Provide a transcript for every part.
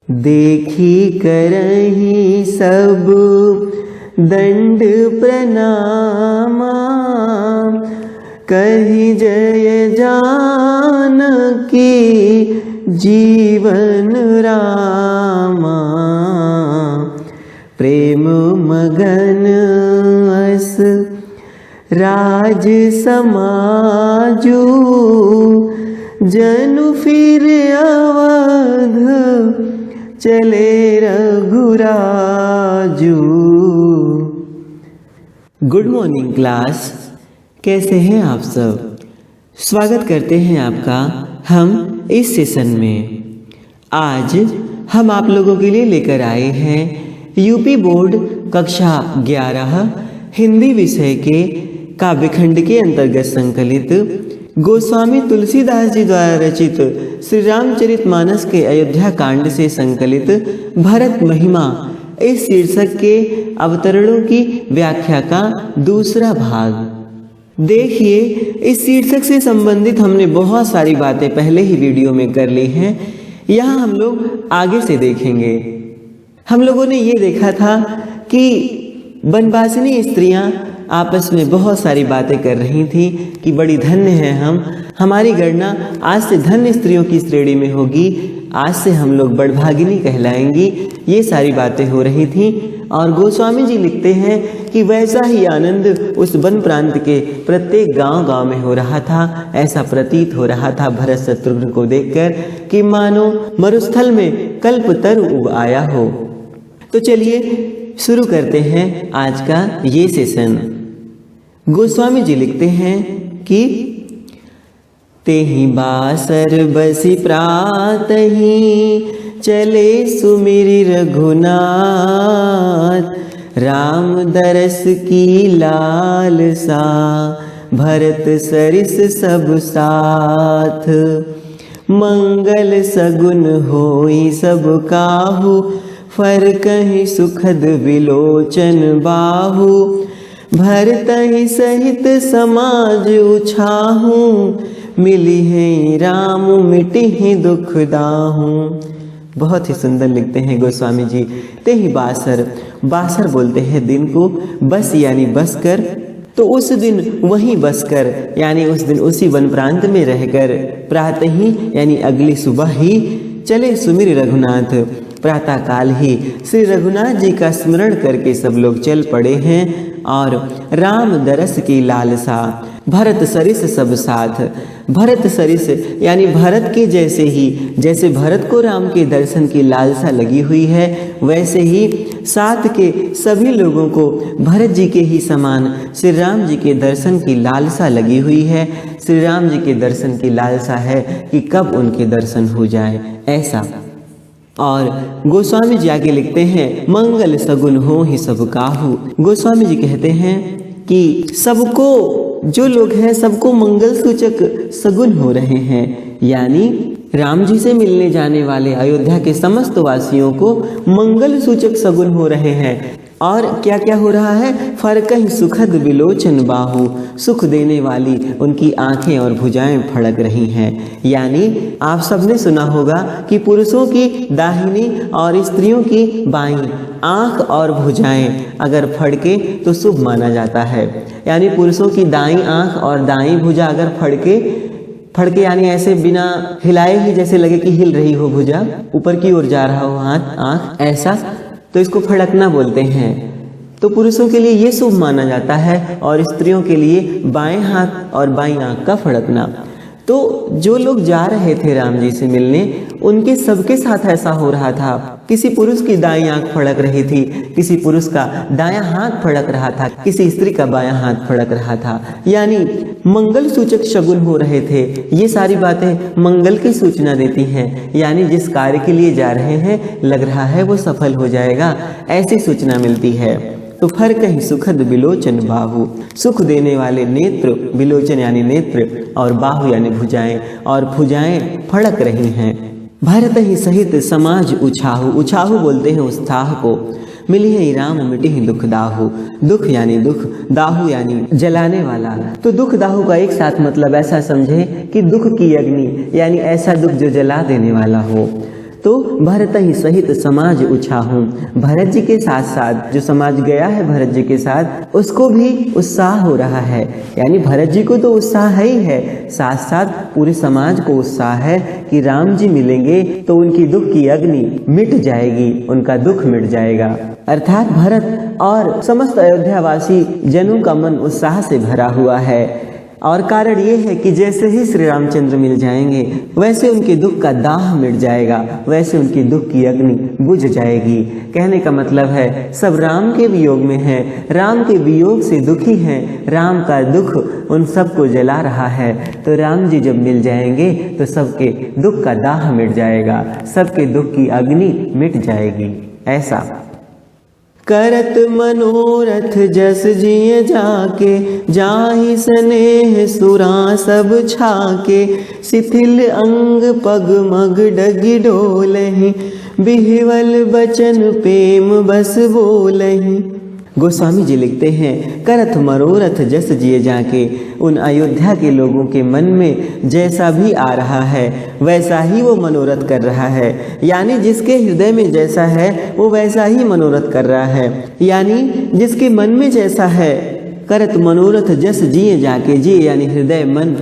देखी करहि सब दंड प्रणामा, कहि जय जानकी जीवन रामा। प्रेम मगन अस राज समाजू, जनु फिर अवध चले रघुराजू। गुड मॉर्निंग क्लास, कैसे हैं आप सब? स्वागत करते हैं आपका हम इस सेशन में। आज हम आप लोगों के लिए लेकर आए हैं यूपी बोर्ड कक्षा 11 हिंदी विषय के काव्यखंड के अंतर्गत संकलित गोस्वामी तुलसीदास जी द्वारा रचित श्री रामचरितमानस के अयोध्या कांड से संकलित भरत महिमा इस शीर्षक के अवतरणों की व्याख्या का दूसरा भाग। देखिए, इस शीर्षक से संबंधित हमने बहुत सारी बातें पहले ही वीडियो में कर ली हैं। यहाँ हम लोग आगे से देखेंगे। हम लोगों ने ये देखा था कि वनवासिनी स्त्रियां आपस में बहुत सारी बातें कर रही थी कि बड़ी धन्य हैं हम, हमारी गणना आज से धन्य स्त्रियों की श्रेणी में होगी, आज से हम लोग बड़भागिनी कहलाएंगी। ये सारी बातें हो रही थी और गोस्वामी जी लिखते हैं कि वैसा ही आनंद उस वन प्रांत के प्रत्येक गांव-गांव में हो रहा था। ऐसा प्रतीत हो रहा था भरत शत्रुघ्न को देखकर कि मानो मरुस्थल में कल्पतरु उग आया हो। तो चलिए शुरू करते हैं आज का ये सेशन। गोस्वामी जी लिखते हैं कि तेहि बासर बसी प्रातहि, चले सुमिरि रघुनाथ। राम दरस की लालसा, भरत सरिस सब साथ। मंगल सगुन होई सब काहू, फर कहीं सुखद विलोचन बाहु। भरतहि सहित समाज उछाहू, मिली है राम मिटहि दुख दाहू। बहुत ही सुंदर लिखते हैं गोस्वामी जी। तेहि बासर, बासर बोलते हैं दिन को, बस यानी बस कर। तो उस दिन वहीं बस कर यानी उस दिन उसी वन प्रांत में रहकर, प्रातः ही यानी अगली सुबह ही चले सुमिर रघुनाथ। प्रातः काल ही श्री रघुनाथ जी का स्मरण करके सब लोग चल पड़े हैं। और राम दरस की लालसा, भरत सरिस सब साथ। भरत सरिस यानी भरत के जैसे ही, जैसे भरत को राम के दर्शन की लालसा लगी हुई है, वैसे ही साथ के सभी लोगों को भरत जी के ही समान श्री राम जी के दर्शन की लालसा लगी हुई है। श्री राम जी के दर्शन की लालसा है कि कब उनके दर्शन हो जाए, ऐसा। और गोस्वामी जी आगे लिखते हैं मंगल सगुन हो ही सब काहू। गोस्वामी जी कहते हैं कि सबको, जो लोग हैं सबको मंगल सूचक सगुन हो रहे हैं, यानी राम जी से मिलने जाने वाले अयोध्या के समस्त वासियों को मंगल सूचक सगुन हो रहे हैं। और क्या क्या हो रहा है? फरकहि सुखद विलोचन बाहु, सुख देने वाली उनकी आंखें और भुजाएं फड़क रही हैं। यानी आप सबने सुना होगा कि पुरुषों की दाहिनी और स्त्रियों की बाईं आंख और भुजाएं अगर फड़के तो शुभ माना जाता है। यानी पुरुषों की दाईं आंख और दाईं भुजा अगर फड़के यानी ऐसे बिना हिलाए ही जैसे लगे कि हिल रही हो भुजा, ऊपर की ओर जा रहा हो हाथ आंख, ऐसा, तो इसको फड़कना बोलते हैं। तो पुरुषों के लिए ये शुभ माना जाता है और स्त्रियों के लिए बाएं हाथ और बाईं आंख का फड़कना। तो जो लोग जा रहे थे राम जी से मिलने, उनके सबके साथ ऐसा हो रहा था। किसी पुरुष की दाईं आंख फड़क रही थी, किसी पुरुष का दायां हाथ फड़क रहा था, किसी स्त्री का बायां हाथ फड़क रहा था। यानी मंगल सूचक शगुन हो रहे थे। ये सारी बातें मंगल की सूचना देती हैं, यानी जिस कार्य के लिए जा रहे हैं लग रहा है वो सफल हो जाएगा, ऐसी सूचना मिलती है। तो फरकहि सुखद विलोचन बाहु, सुख देने वाले नेत्र, विलोचन यानी नेत्र, और बाहु यानी भुजाएं, और भुजाएं फड़क रही हैं। भरत ही सहित समाज उछाहु, उछाहु बोलते हैं उत्साह को। मिली है राम मिटी ही दुख दाहु, दुख यानी दुख, दाहु यानी जलाने वाला। तो दुख दाहु का एक साथ मतलब ऐसा समझे कि दुख की अग्नि, यानी ऐसा दुख जो जला देने वाला हो। तो भरत ही सहित समाज उछाहूं। भरत जी के साथ साथ जो समाज गया है भरत जी के साथ, उसको भी उत्साह हो रहा है। यानी भरत जी को तो उत्साह है ही है, साथ साथ पूरे समाज को उत्साह है कि राम जी मिलेंगे तो उनकी दुख की अग्नि मिट जाएगी, उनका दुख मिट जाएगा। अर्थात भरत और समस्त अयोध्यावासी जनों का मन उत्साह से भरा हुआ है। और कारण ये है कि जैसे ही श्री रामचंद्र मिल जाएंगे वैसे उनके दुख का दाह मिट जाएगा, वैसे उनकी दुख की अग्नि बुझ जाएगी। कहने का मतलब है सब राम के वियोग में है, राम के वियोग से दुखी हैं, राम का दुख उन सबको जला रहा है। तो राम जी जब मिल जाएंगे तो सबके दुख का दाह मिट जाएगा, सबके दुख की अग्नि मिट जाएगी। ऐसा करत मनोरथ जस जिए जाके, जाहि स्नेह सुरा सब छाके, शिथिल अंग पग मग डगि डोलहि, बिहवल बचन प्रेम बस बोलहि। गोस्वामी जी लिखते हैं, करत मनोरथ जस जिए जाके, उन अयोध्या के लोगों के मन में जैसा भी आ रहा है वैसा ही वो मनोरथ कर रहा है। यानी जिसके हृदय में जैसा है वो वैसा ही मनोरथ कर रहा है, यानी जिसके मन में जैसा है। करत मनोरथ जस जिए जाके, जिए यानी हृदय मन,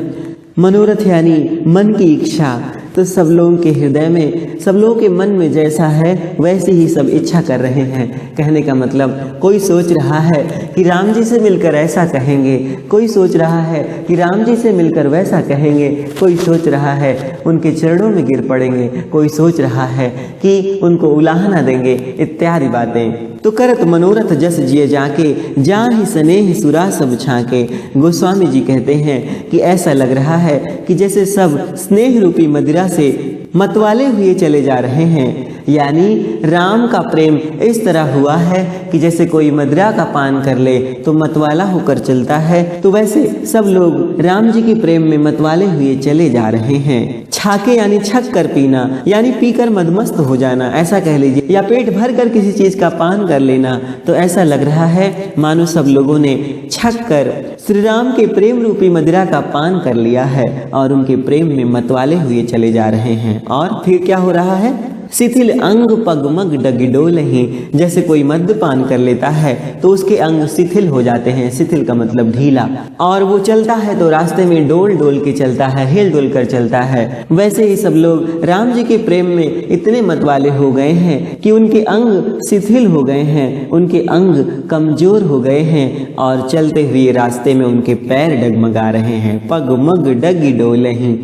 मनोरथ यानी मन की इच्छा। तो सब लोगों के हृदय में, सब लोगों के मन में जैसा है वैसे ही सब इच्छा कर रहे हैं। कहने का मतलब कोई सोच रहा है कि राम जी से मिलकर ऐसा कहेंगे, कोई सोच रहा है कि राम जी से मिलकर वैसा कहेंगे, कोई सोच रहा है उनके चरणों में गिर पड़ेंगे, कोई सोच रहा है कि उनको उलाहना देंगे, इत्यादि बातें। तो करत मनोरथ जस जिए जाके, जाहि स्नेह सुरा सब छाके। गोस्वामी जी कहते हैं कि ऐसा लग रहा है कि जैसे सब स्नेह रूपी मदिरा से मतवाले हुए चले जा रहे हैं। यानी राम का प्रेम इस तरह हुआ है कि जैसे कोई मदिरा का पान कर ले तो मतवाला होकर चलता है, तो वैसे सब लोग राम जी के प्रेम में मतवाले हुए चले जा रहे हैं। छाके यानी छक कर पीना, यानी पीकर मदमस्त हो जाना, ऐसा कह लीजिए, या पेट भर कर किसी चीज का पान कर लेना। तो ऐसा लग रहा है मानो सब लोगों ने छक कर श्री राम के प्रेम रूपी मदिरा का पान कर लिया है और उनके प्रेम में मतवाले हुए चले जा रहे हैं। और फिर क्या हो रहा है? शिथिल अंग पग मग डगि डोलहि। जैसे कोई मद्यपान कर लेता है तो उसके अंग शिथिल हो जाते हैं, शिथिल का मतलब ढीला, और वो चलता है तो रास्ते में डोल डोल के चलता है, हिल डुल कर चलता है। वैसे ही सब लोग राम जी के प्रेम में इतने मतवाले हो गए हैं कि उनके अंग शिथिल हो गए हैं, उनके अंग कमजोर हो गए हैं और चलते हुए रास्ते में उनके पैर डगमगा रहे हैं। पग मग डगि डोलहि,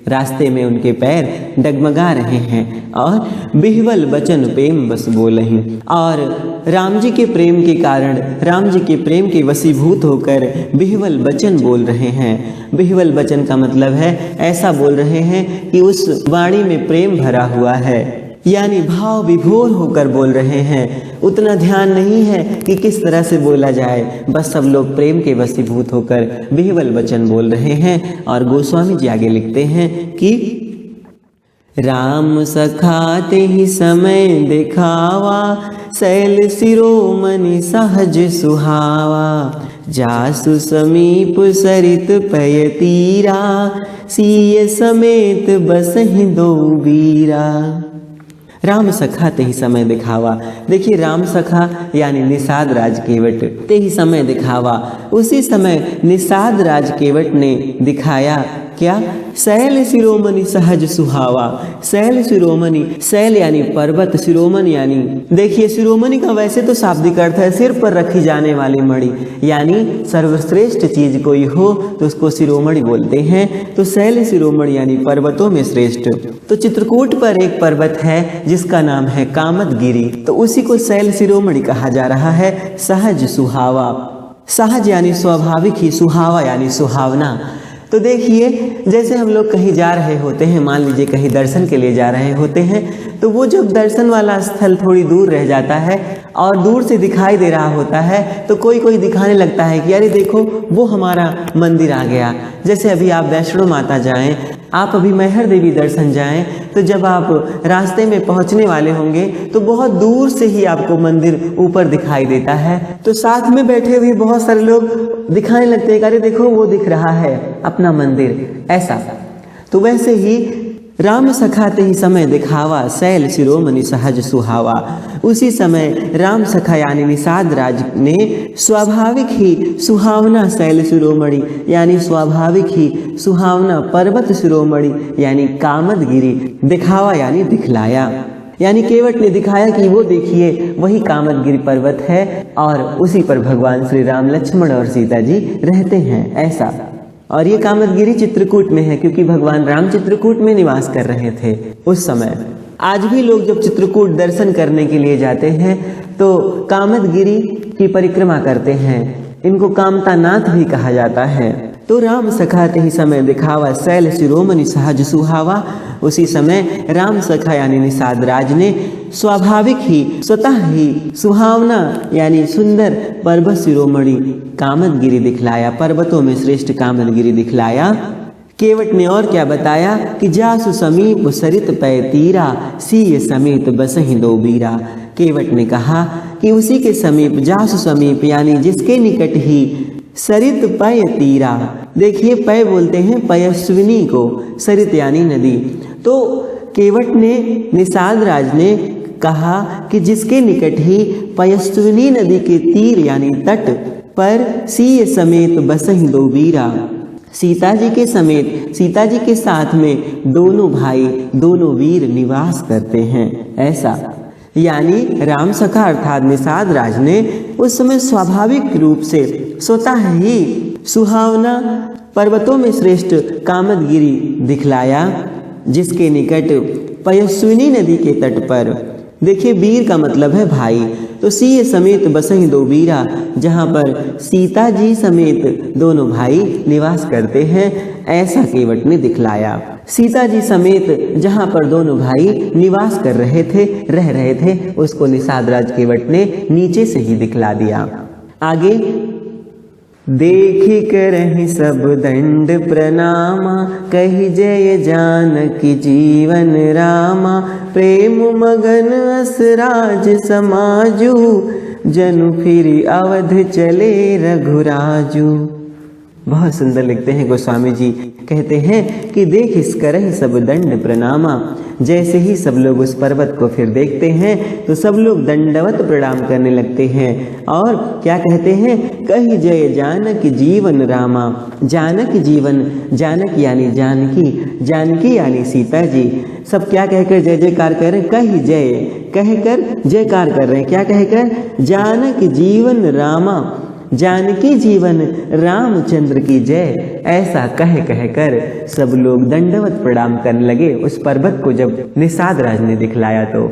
रास्ते में उनके पैर डगमगा रहे हैं। और बिहवल बचन प्रेम बस बोलहि, और राम जी के प्रेम के कारण, राम जी के प्रेम के वशीभूत होकर बिहवल बचन बोल रहे हैं। बिहवल बचन का मतलब है ऐसा बोल रहे हैं कि उस वाणी में प्रेम भरा हुआ है, यानी भाव विभोर होकर बोल रहे हैं। उतना ध्यान नहीं है कि किस तरह से बोला जाए, बस सब लोग प्रेम के वशीभूत होकर बिहवल वचन बोल रहे हैं। और गोस्वामी जी आगे लिखते हैं कि राम सखा तेहि समय दिखावा, शैल शिरोमणि सहज सुहावा, जासु समीप सरित पय तीरा, सिय समेत बसहि दो बीरा। राम सखा तेहि समय दिखावा। देखिए, राम सखा यानी निषाद राज केवट, तेहि समय दिखावा, उसी समय निषाद राज केवट ने दिखाया क्या? शैल शिरोमणि सहज सुहावा। शैल शिरोमणि, शैल यानी पर्वत, शिरोमणि यानी, देखिए शिरोमणि का वैसे तो शाब्दिक अर्थ है सिर पर रखी जाने वाली मणि, यानी सर्वश्रेष्ठ चीज कोई हो तो उसको शिरोमणि बोलते हैं। तो शैल शिरोमणि यानी पर्वतों में श्रेष्ठ। तो चित्रकूट पर एक पर्वत है जिसका नाम है कामदगिरि, तो उसी को शैल शिरोमणि कहा जा रहा है। सहज सुहावा, सहज यानी स्वाभाविक ही, सुहावा यानी सुहावना। तो देखिए, जैसे हम लोग कहीं जा रहे होते हैं, मान लीजिए कहीं दर्शन के लिए जा रहे होते हैं, तो वो जब दर्शन वाला स्थल थोड़ी दूर रह जाता है और दूर से दिखाई दे रहा होता है तो कोई कोई दिखाने लगता है कि अरे देखो वो हमारा मंदिर आ गया। जैसे अभी आप वैष्णो माता जाएं, आप अभी मैहर देवी दर्शन जाएं, तो जब आप रास्ते में पहुंचने वाले होंगे तो बहुत दूर से ही आपको मंदिर ऊपर दिखाई देता है, तो साथ में बैठे हुए बहुत सारे लोग दिखाने लगते हैं, अरे देखो वो दिख रहा है अपना मंदिर, ऐसा। तो वैसे ही राम सखा ते ही समय दिखावा, शैल शिरोमणि सहज सुहावा। उसी समय राम सखा यानी निषाद राज ने स्वाभाविक ही सुहावना शैल शिरोमणि यानी स्वाभाविक ही सुहावना पर्वत शिरोमणि यानी कामदगिरि दिखावा यानी दिखलाया। यानी केवट ने दिखाया कि वो देखिए वही कामदगिरि पर्वत है और उसी पर भगवान श्री राम, लक्ष्मण और सीता जी रहते हैं, ऐसा। और ये कामदगिरि चित्रकूट में है क्योंकि भगवान राम चित्रकूट में निवास कर रहे थे उस समय। आज भी लोग जब चित्रकूट दर्शन करने के लिए जाते हैं तो कामदगिरि की परिक्रमा करते हैं। इनको कामता नाथ भी कहा जाता है। तो राम सखा ते ही समय दिखावा, शैल शिरोमणि सहज सुहावा। उसी समय राम सखा यानी निषाद राज ने स्वाभाविक ही स्वतः ही सुहावना यानी सुंदर पर्वत शिरोमणि कामदगिरि दिखलाया, पर्वतों में श्रेष्ठ कामदगिरि दिखलाया। केवट ने और क्या बताया कि जासु समीप सरित पै तीरा, सीय समेत बसहि दो बीरा। केवट ने कहा कि उसी के समीप, जासु समीप यानी जिसके निकट ही, सरित पय तीरा, देखिए पय बोलते हैं पयस्विनी को, सरित यानी नदी। तो केवट ने, निषाद राज ने कहा कि जिसके निकट ही पयस्विनी नदी के तीर यानी तट पर सीय समेत बसहि दो बीरा, सीता जी के समेत, सीता जी के साथ में दोनों भाई, दोनों वीर निवास करते हैं, ऐसा। यानी राम सखा अर्थात निषाद राज ने उस समय स्वाभाविक रूप से स्वतः ही सुहावना पर्वतों में श्रेष्ठ कामदगिरि दिखलाया, जिसके निकट पयस्विनी नदी के तट पर, देखिए वीर का मतलब है भाई, तो सीय समेत बसहि दो बीरा, जहाँ पर सीता जी समेत दोनों भाई निवास करते हैं, ऐसा केवट ने दिखलाया। सीता जी समेत जहाँ पर दोनों भाई निवास कर रहे थे, रह रहे थे, उसको निषाद राज केवट ने नीचे से ही दिखला दिया। आगे, देखी करहि सब दंड प्रणामा, कहि जय जानकी जीवन रामा। प्रेम मगन अस राज समाजू, जनु फिरि अवध चले रघुराजू। बहुत सुंदर लिखते हैं गोस्वामी जी, कहते हैं कि देख इस करहि सब दंड प्रणामा। जैसे ही सब लोग उस पर्वत को फिर देखते हैं तो सब लोग दंडवत प्रणाम करने लगते हैं और क्या कहते हैं, कहि जय जानकी जीवन रामा। जानक जीवन, जानक यानी जानकी, जानकी यानी सीता जी, सब क्या कहकर जय जयकार कर रहे हैं, कहि जय कहकर जयकार कर रहे हैं, क्या कहकर, जानक जीवन रामा, जानकी जीवन रामचंद्र की जय, ऐसा कह कहकर सब लोग दंडवत प्रणाम करने लगे उस पर्वत को जब निषाद राज ने दिखलाया तो।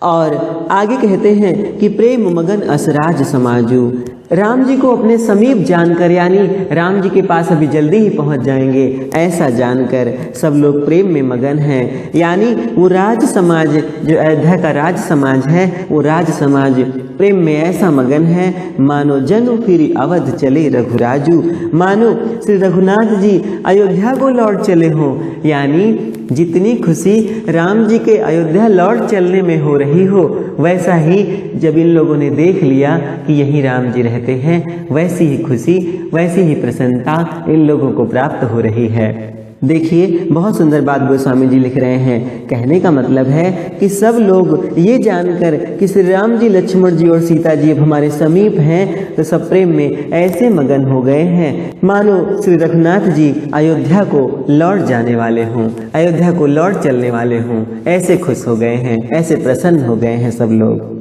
और आगे कहते हैं कि प्रेम मगन असराज समाजू, राम जी को अपने समीप जानकर, यानी राम जी के पास अभी जल्दी ही पहुंच जाएंगे, ऐसा जानकर सब लोग प्रेम में मगन हैं। यानी वो राज समाज, जो अयोध्या का राज समाज है, वो राज समाज प्रेम में ऐसा मगन है, मानो जनु फिर अवध चले रघुराजू, मानो श्री रघुनाथ जी अयोध्या को लौट चले हों। यानी जितनी खुशी राम जी के अयोध्या लौट चलने में हो रही हो, वैसा ही जब इन लोगों ने देख लिया कि यहीं राम जी रहते हैं, वैसी ही खुशी, वैसी ही प्रसन्नता इन लोगों को प्राप्त हो रही है। देखिए बहुत सुंदर बात गोस्वामी जी लिख रहे हैं। कहने का मतलब है कि सब लोग ये जानकर कि श्री राम जी, लक्ष्मण जी और सीता जी अब हमारे समीप हैं, तो सब प्रेम में ऐसे मगन हो गए हैं मानो श्री रघुनाथ जी अयोध्या को लौट जाने वाले हों, अयोध्या को लौट चलने वाले हों, ऐसे खुश हो गए हैं, ऐसे प्रसन्न हो गए हैं सब लोग।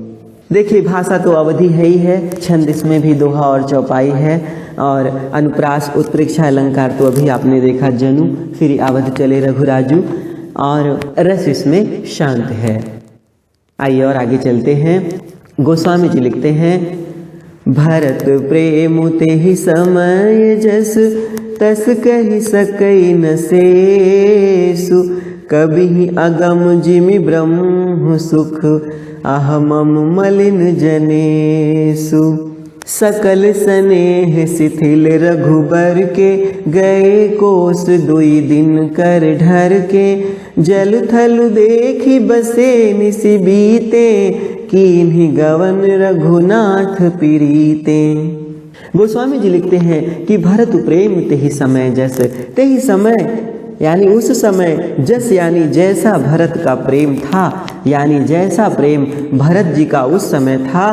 देखिए भाषा तो अवधि है ही है, छंद इसमें भी दोहा और चौपाई है, और अनुप्रास उत्प्रेक्षा अलंकार तो अभी आपने देखा, जनु फिर अवध चले रघुराजू, और रस इसमें शांत है। आइए और आगे चलते हैं। गोस्वामी जी लिखते हैं, भरत प्रेम ते ही समय जस, तस कहि सकई न सेसु। कभी अगम जिमि ब्रह्म सुख, अहमम मलिन जनेसु। सकल स्नेह शिथिल रघुबर के, गए कोस दुई दिन कर ढर के। जल थल देखी बसे निसि बीते, कीन्ही गवन रघुनाथ पीरीते। गोस्वामी जी लिखते हैं कि भरत प्रेम ते ही समय जस, ते ही समय यानी उस समय जस यानी जैसा भरत का प्रेम था, यानी जैसा प्रेम भरत जी का उस समय था,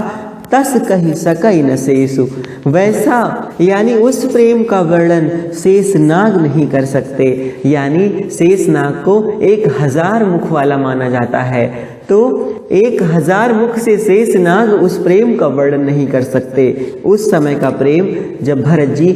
तस कही सकई न शेषु, वैसा यानी उस प्रेम का वर्णन शेषनाग नहीं कर सकते। यानी शेषनाग को 1000 मुख वाला माना जाता है, तो 1000 मुख से शेषनाग उस प्रेम का वर्णन नहीं कर सकते। उस समय का प्रेम जब भरत जी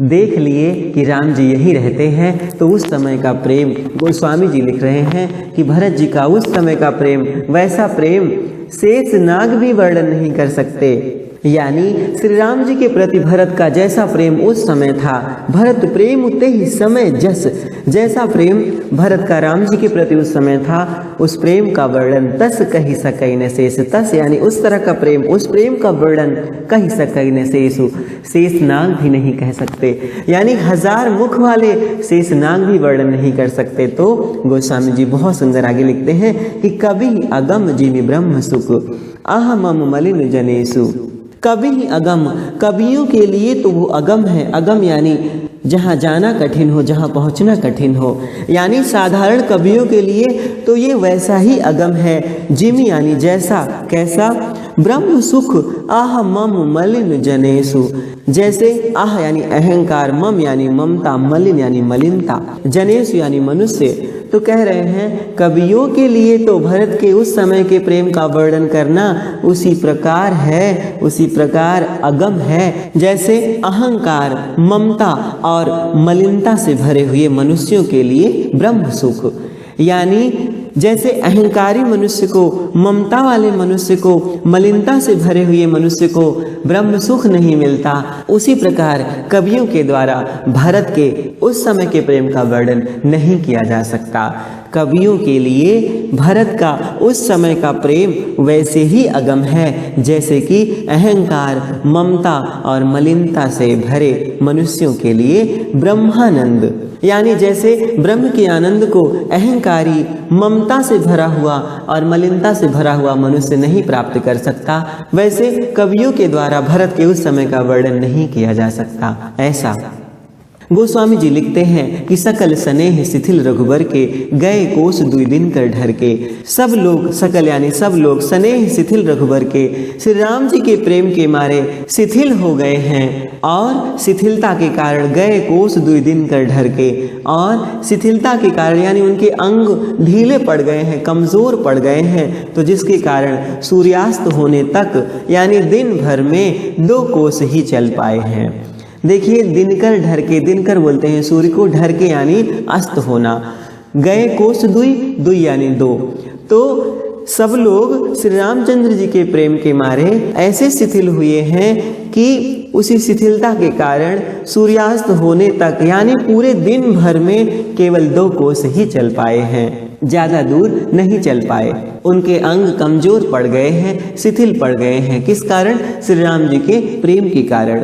देख लिए कि राम जी यहीं रहते हैं, तो उस समय का प्रेम गोस्वामी जी लिख रहे हैं कि भरत जी का उस समय का प्रेम, वैसा प्रेम शेषनाग भी वर्णन नहीं कर सकते। यानी श्री राम जी के प्रति भरत का जैसा प्रेम उस समय था, भरत प्रेम उते ही समय जस, जैसा प्रेम भरत का राम जी के प्रति उस समय था, उस प्रेम का वर्णन तस कही सकई न शेष, तस यानी उस तरह का प्रेम, उस प्रेम का वर्णन कही सकई न शेषु, शेषनाग भी नहीं कह सकते। यानी 1000 मुख वाले शेषनाग भी वर्णन नहीं कर सकते। तो गोस्वामी जी बहुत सुंदर आगे लिखते हैं कि कवि अगम जिमि ब्रह्म सुख, अहमम मलिन जनेषु। कवि ही अगम, कवियों के लिए तो वो अगम है। अगम यानी जहाँ जाना कठिन हो, जहाँ पहुँचना कठिन हो, यानी साधारण कवियों के लिए तो ये वैसा ही अगम है। जिमि यानी जैसा, कैसा, ब्रह्म सुख, आह मम मलिन जनेषु, जैसे आह यानी अहंकार, मम यानी ममता, मलिन यानी मलिनता, जनेषु यानी मनुष्य। तो कह रहे हैं कवियों के लिए तो भरत के उस समय के प्रेम का वर्णन करना उसी प्रकार है, उसी प्रकार अगम है जैसे अहंकार, ममता और मलिनता से भरे हुए मनुष्यों के लिए ब्रह्म सुख। यानी जैसे अहंकारी मनुष्य को, ममता वाले मनुष्य को, मलिनता से भरे हुए मनुष्य को ब्रह्म सुख नहीं मिलता, उसी प्रकार कवियों के द्वारा भरत के उस समय के प्रेम का वर्णन नहीं किया जा सकता। कवियों के लिए भरत का उस समय का प्रेम वैसे ही अगम है जैसे कि अहंकार, ममता और मलिनता से भरे मनुष्यों के लिए ब्रह्मानंद। यानी जैसे ब्रह्म के आनंद को अहंकारी, ममता से भरा हुआ और मलिनता से भरा हुआ मनुष्य नहीं प्राप्त कर सकता, वैसे कवियों के द्वारा भरत के उस समय का वर्णन नहीं किया जा सकता। ऐसा गोस्वामी जी लिखते हैं कि सकल स्नेह शिथिल रघुबर के, गए कोस दुई दिन कर ढर के। सब लोग, सकल यानी सब लोग, स्नेह शिथिल रघुबर के, श्री राम जी के प्रेम के मारे शिथिल हो गए हैं, और शिथिलता के कारण गए कोस दुई दिन कर ढर के, और शिथिलता के कारण यानी उनके अंग ढीले पड़ गए हैं, कमजोर पड़ गए हैं, तो जिसके कारण सूर्यास्त होने तक यानी दिन भर में 2 कोस ही चल पाए हैं। देखिए, दिनकर ढर के, दिनकर बोलते हैं सूर्य को, ढर के यानी अस्त होना, गए कोस दुई, दुई यानी 2। तो सब लोग श्री रामचंद्र जी के प्रेम के मारे ऐसे शिथिल हुए हैं कि उसी शिथिलता के कारण सूर्यास्त होने तक यानी पूरे दिन भर में केवल 2 कोस ही चल पाए हैं, ज्यादा दूर नहीं चल पाए। उनके अंग कमजोर पड़ गए हैं, शिथिल पड़ गए हैं। किस कारण? श्री राम जी के प्रेम के कारण।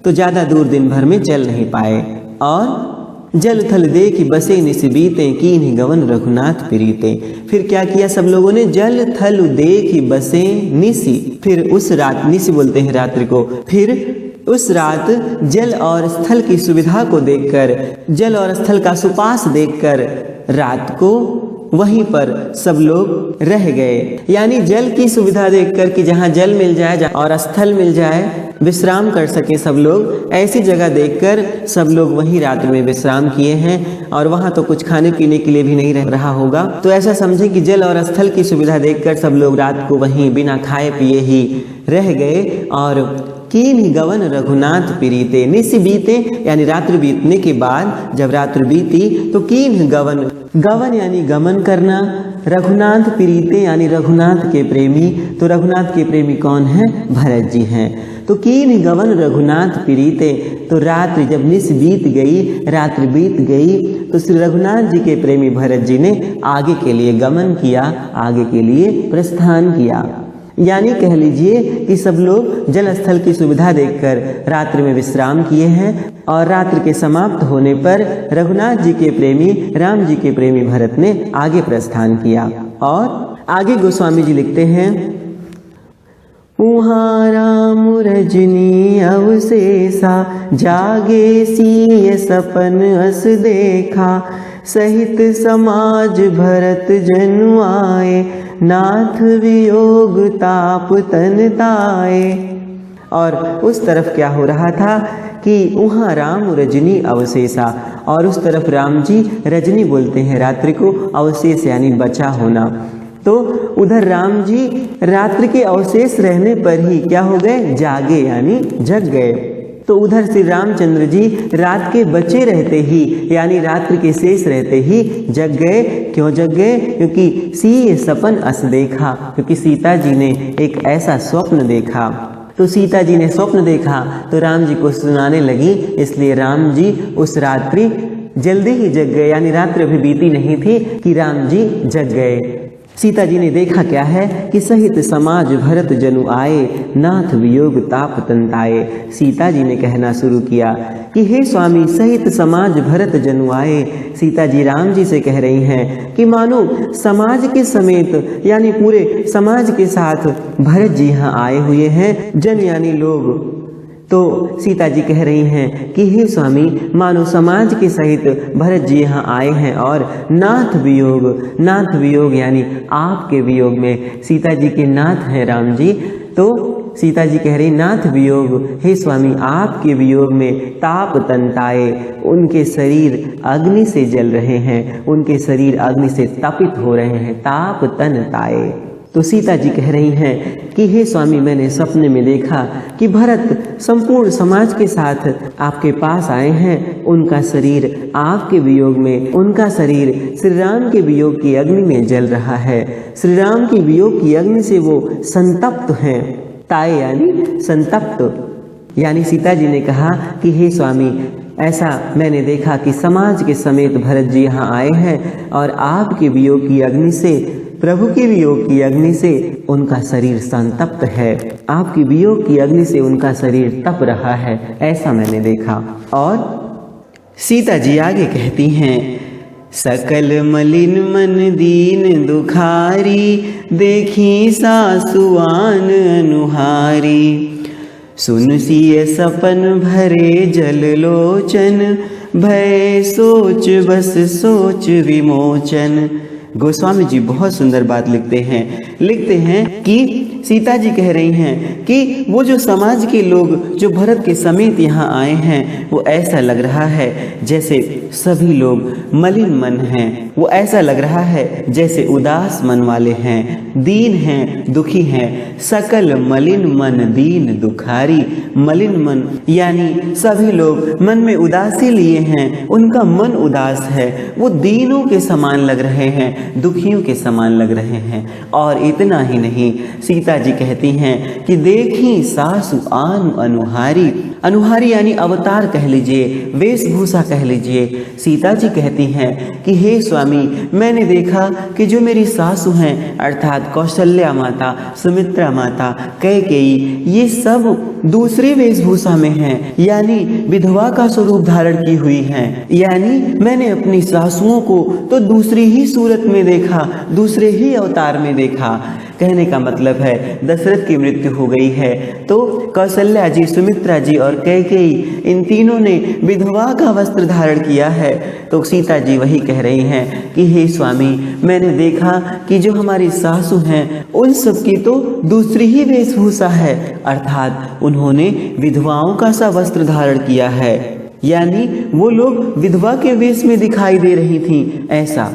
तो ज्यादा दूर दिन भर में चल नहीं पाए। और जल थल देखि बसे निस बीते, कीन्हि गवन रघुनाथ प्रीते। फिर क्या किया सब लोगों ने? जल थल देखि बसे निसी, फिर उस रात, निसी बोलते हैं रात्रि को, फिर उस रात जल और स्थल की सुविधा को देखकर, जल और स्थल का सुपास देखकर रात को वहीं पर सब लोग रह गए। यानी जल की सुविधा देखकर कि जहाँ जल मिल जाए और स्थल मिल जाए, विश्राम कर सके सब लोग, ऐसी जगह देखकर सब लोग वहीं रात में विश्राम किए हैं। और वहाँ तो कुछ खाने पीने के लिए भी नहीं रह रहा होगा, तो ऐसा समझे कि जल और स्थल की सुविधा देखकर सब लोग रात को वहीं बिना खाए पिए ही रह गए। और कीन्हि गवन रघुनाथ प्रीते, निस बीते यानी रात्रि बीतने के बाद जब रात्रि बीती तो कीन्हि गवन, गवन यानी गमन करना, रघुनाथ प्रीते यानी रघुनाथ के प्रेमी। तो रघुनाथ के प्रेमी कौन है? भरत जी हैं। तो कीन्हि गवन रघुनाथ प्रीते, तो रात्रि जब निस बीत गई, रात्रि बीत गई, तो श्री रघुनाथ जी के प्रेमी भरत जी ने आगे के लिए गमन किया, आगे के लिए प्रस्थान किया। यानी कह लीजिए कि सब लोग जल स्थल की सुविधा देखकर रात्रि में विश्राम किए हैं, और रात्रि के समाप्त होने पर रघुनाथ जी के प्रेमी, राम जी के प्रेमी भरत ने आगे प्रस्थान किया। और आगे गोस्वामी जी लिखते हैं, उहाँ राम रजनी अवशेषा, जागे सिय सपन अस देखा, सहित समाज भरत जनु आए, नाथ वियोग ताप तन ताए। और उस तरफ क्या हो रहा था कि वहाँ राम रजनी अवशेषा, और उस तरफ राम जी, रजनी बोलते हैं रात्रि को, अवशेष यानी बचा होना। तो उधर राम जी रात्रि के अवशेष रहने पर ही क्या हो गए, जागे यानी जग गए। तो उधर श्री रामचंद्र जी रात के बचे रहते ही यानी रात्रि के शेष रहते ही जग गए। क्यों जग गए? क्योंकि सिय सपन अस देखा, क्योंकि सीता जी ने एक ऐसा स्वप्न देखा। तो सीता जी ने स्वप्न देखा तो राम जी को सुनाने लगी, इसलिए राम जी उस रात्रि जल्दी ही जग गए, यानी रात्रि अभी बीती नहीं थी कि राम जी जग गए। सीता जी ने देखा क्या है कि सहित समाज भरत जनु आए, नाथ वियोग ताप तंताए। सीता जी ने कहना शुरू किया कि हे स्वामी, सहित समाज भरत जनु आए। सीता जी राम जी से कह रही हैं कि मानो समाज के समेत यानी पूरे समाज के साथ भरत जी यहाँ आए हुए हैं। जन यानी लोग। तो सीता जी कह रही हैं कि हे स्वामी, मानो समाज के सहित भरत जी यहाँ आए हैं और नाथ वियोग, नाथ वियोग यानी आपके वियोग में, सीता जी के नाथ हैं राम जी। तो सीता जी कह रही नाथ वियोग, हे स्वामी आपके वियोग में ताप तंताए, उनके शरीर अग्नि से जल रहे हैं, उनके शरीर अग्नि से तपित हो रहे हैं, ताप तनताए। तो सीता जी कह रही हैं कि हे स्वामी, मैंने सपने में देखा कि भरत संपूर्ण समाज के साथ आपके पास आए हैं, उनका शरीर आपके वियोग में, उनका शरीर श्री राम के वियोग की अग्नि में जल रहा है। श्री राम की वियोग की अग्नि से वो संतप्त हैं। ताए यानी संतप्त। यानी सीता जी ने कहा कि हे स्वामी, ऐसा मैंने देखा कि समाज के समेत भरत जी यहाँ आए हैं और आपके वियोग की अग्नि से, प्रभु के वियोग की अग्नि से उनका शरीर संतप्त है, आपकी वियोग की अग्नि से उनका शरीर तप रहा है, ऐसा मैंने देखा। और सीता जी आगे कहती हैं, सकल मलिन मन दीन दुखारी, देखी सासुआन अनुहारी। सुन सिय सपन भरे जल लोचन, भय सोच बस सोच विमोचन। गोस्वामी जी बहुत सुंदर बात लिखते हैं कि सीता जी कह रही हैं कि वो जो समाज के लोग जो भरत के समेत यहाँ आए हैं, वो ऐसा लग रहा है जैसे सभी लोग मलिन मन हैं, वो ऐसा लग रहा है जैसे उदास मन वाले हैं, दीन हैं, दुखी हैं। सकल मलिन मन दीन दुखारी। मलिन मन यानी सभी लोग मन में उदासी लिए हैं, उनका मन उदास है, वो दीनों के समान लग रहे हैं, दुखियों के समान लग रहे हैं। और इतना ही नहीं, सीता जी कहती हैं कि देखी सासु आन अनुहारी। अनुहारी यानी अवतार कह लीजिए, वेशभूषा कह लीजिए। सीता जी कहती हैं कि हे स्वामी, मैंने देखा कि जो मेरी सासु हैं अर्थात कौशल्या माता, सुमित्रा माता, कैकेयी, ये सब दूसरी वेशभूषा में हैं, यानी विधवा का स्वरूप धारण की हुई हैं। यानी मैंने अपनी सासुओं को तो दूसरी ही सूरत में देखा, दूसरे ही अवतार में देखा। कहने का मतलब है दशरथ की मृत्यु हो गई है तो कौशल्या जी, सुमित्रा जी और कैकेयी, इन तीनों ने विधवा का वस्त्र धारण किया है। तो सीता जी वही कह रही हैं कि हे स्वामी, मैंने देखा कि जो हमारी सासु हैं उन सब की तो दूसरी ही वेशभूषा है, अर्थात उन्होंने विधवाओं का सा वस्त्र धारण किया है, यानी वो लोग विधवा के वेश में दिखाई दे रही थीं। ऐसा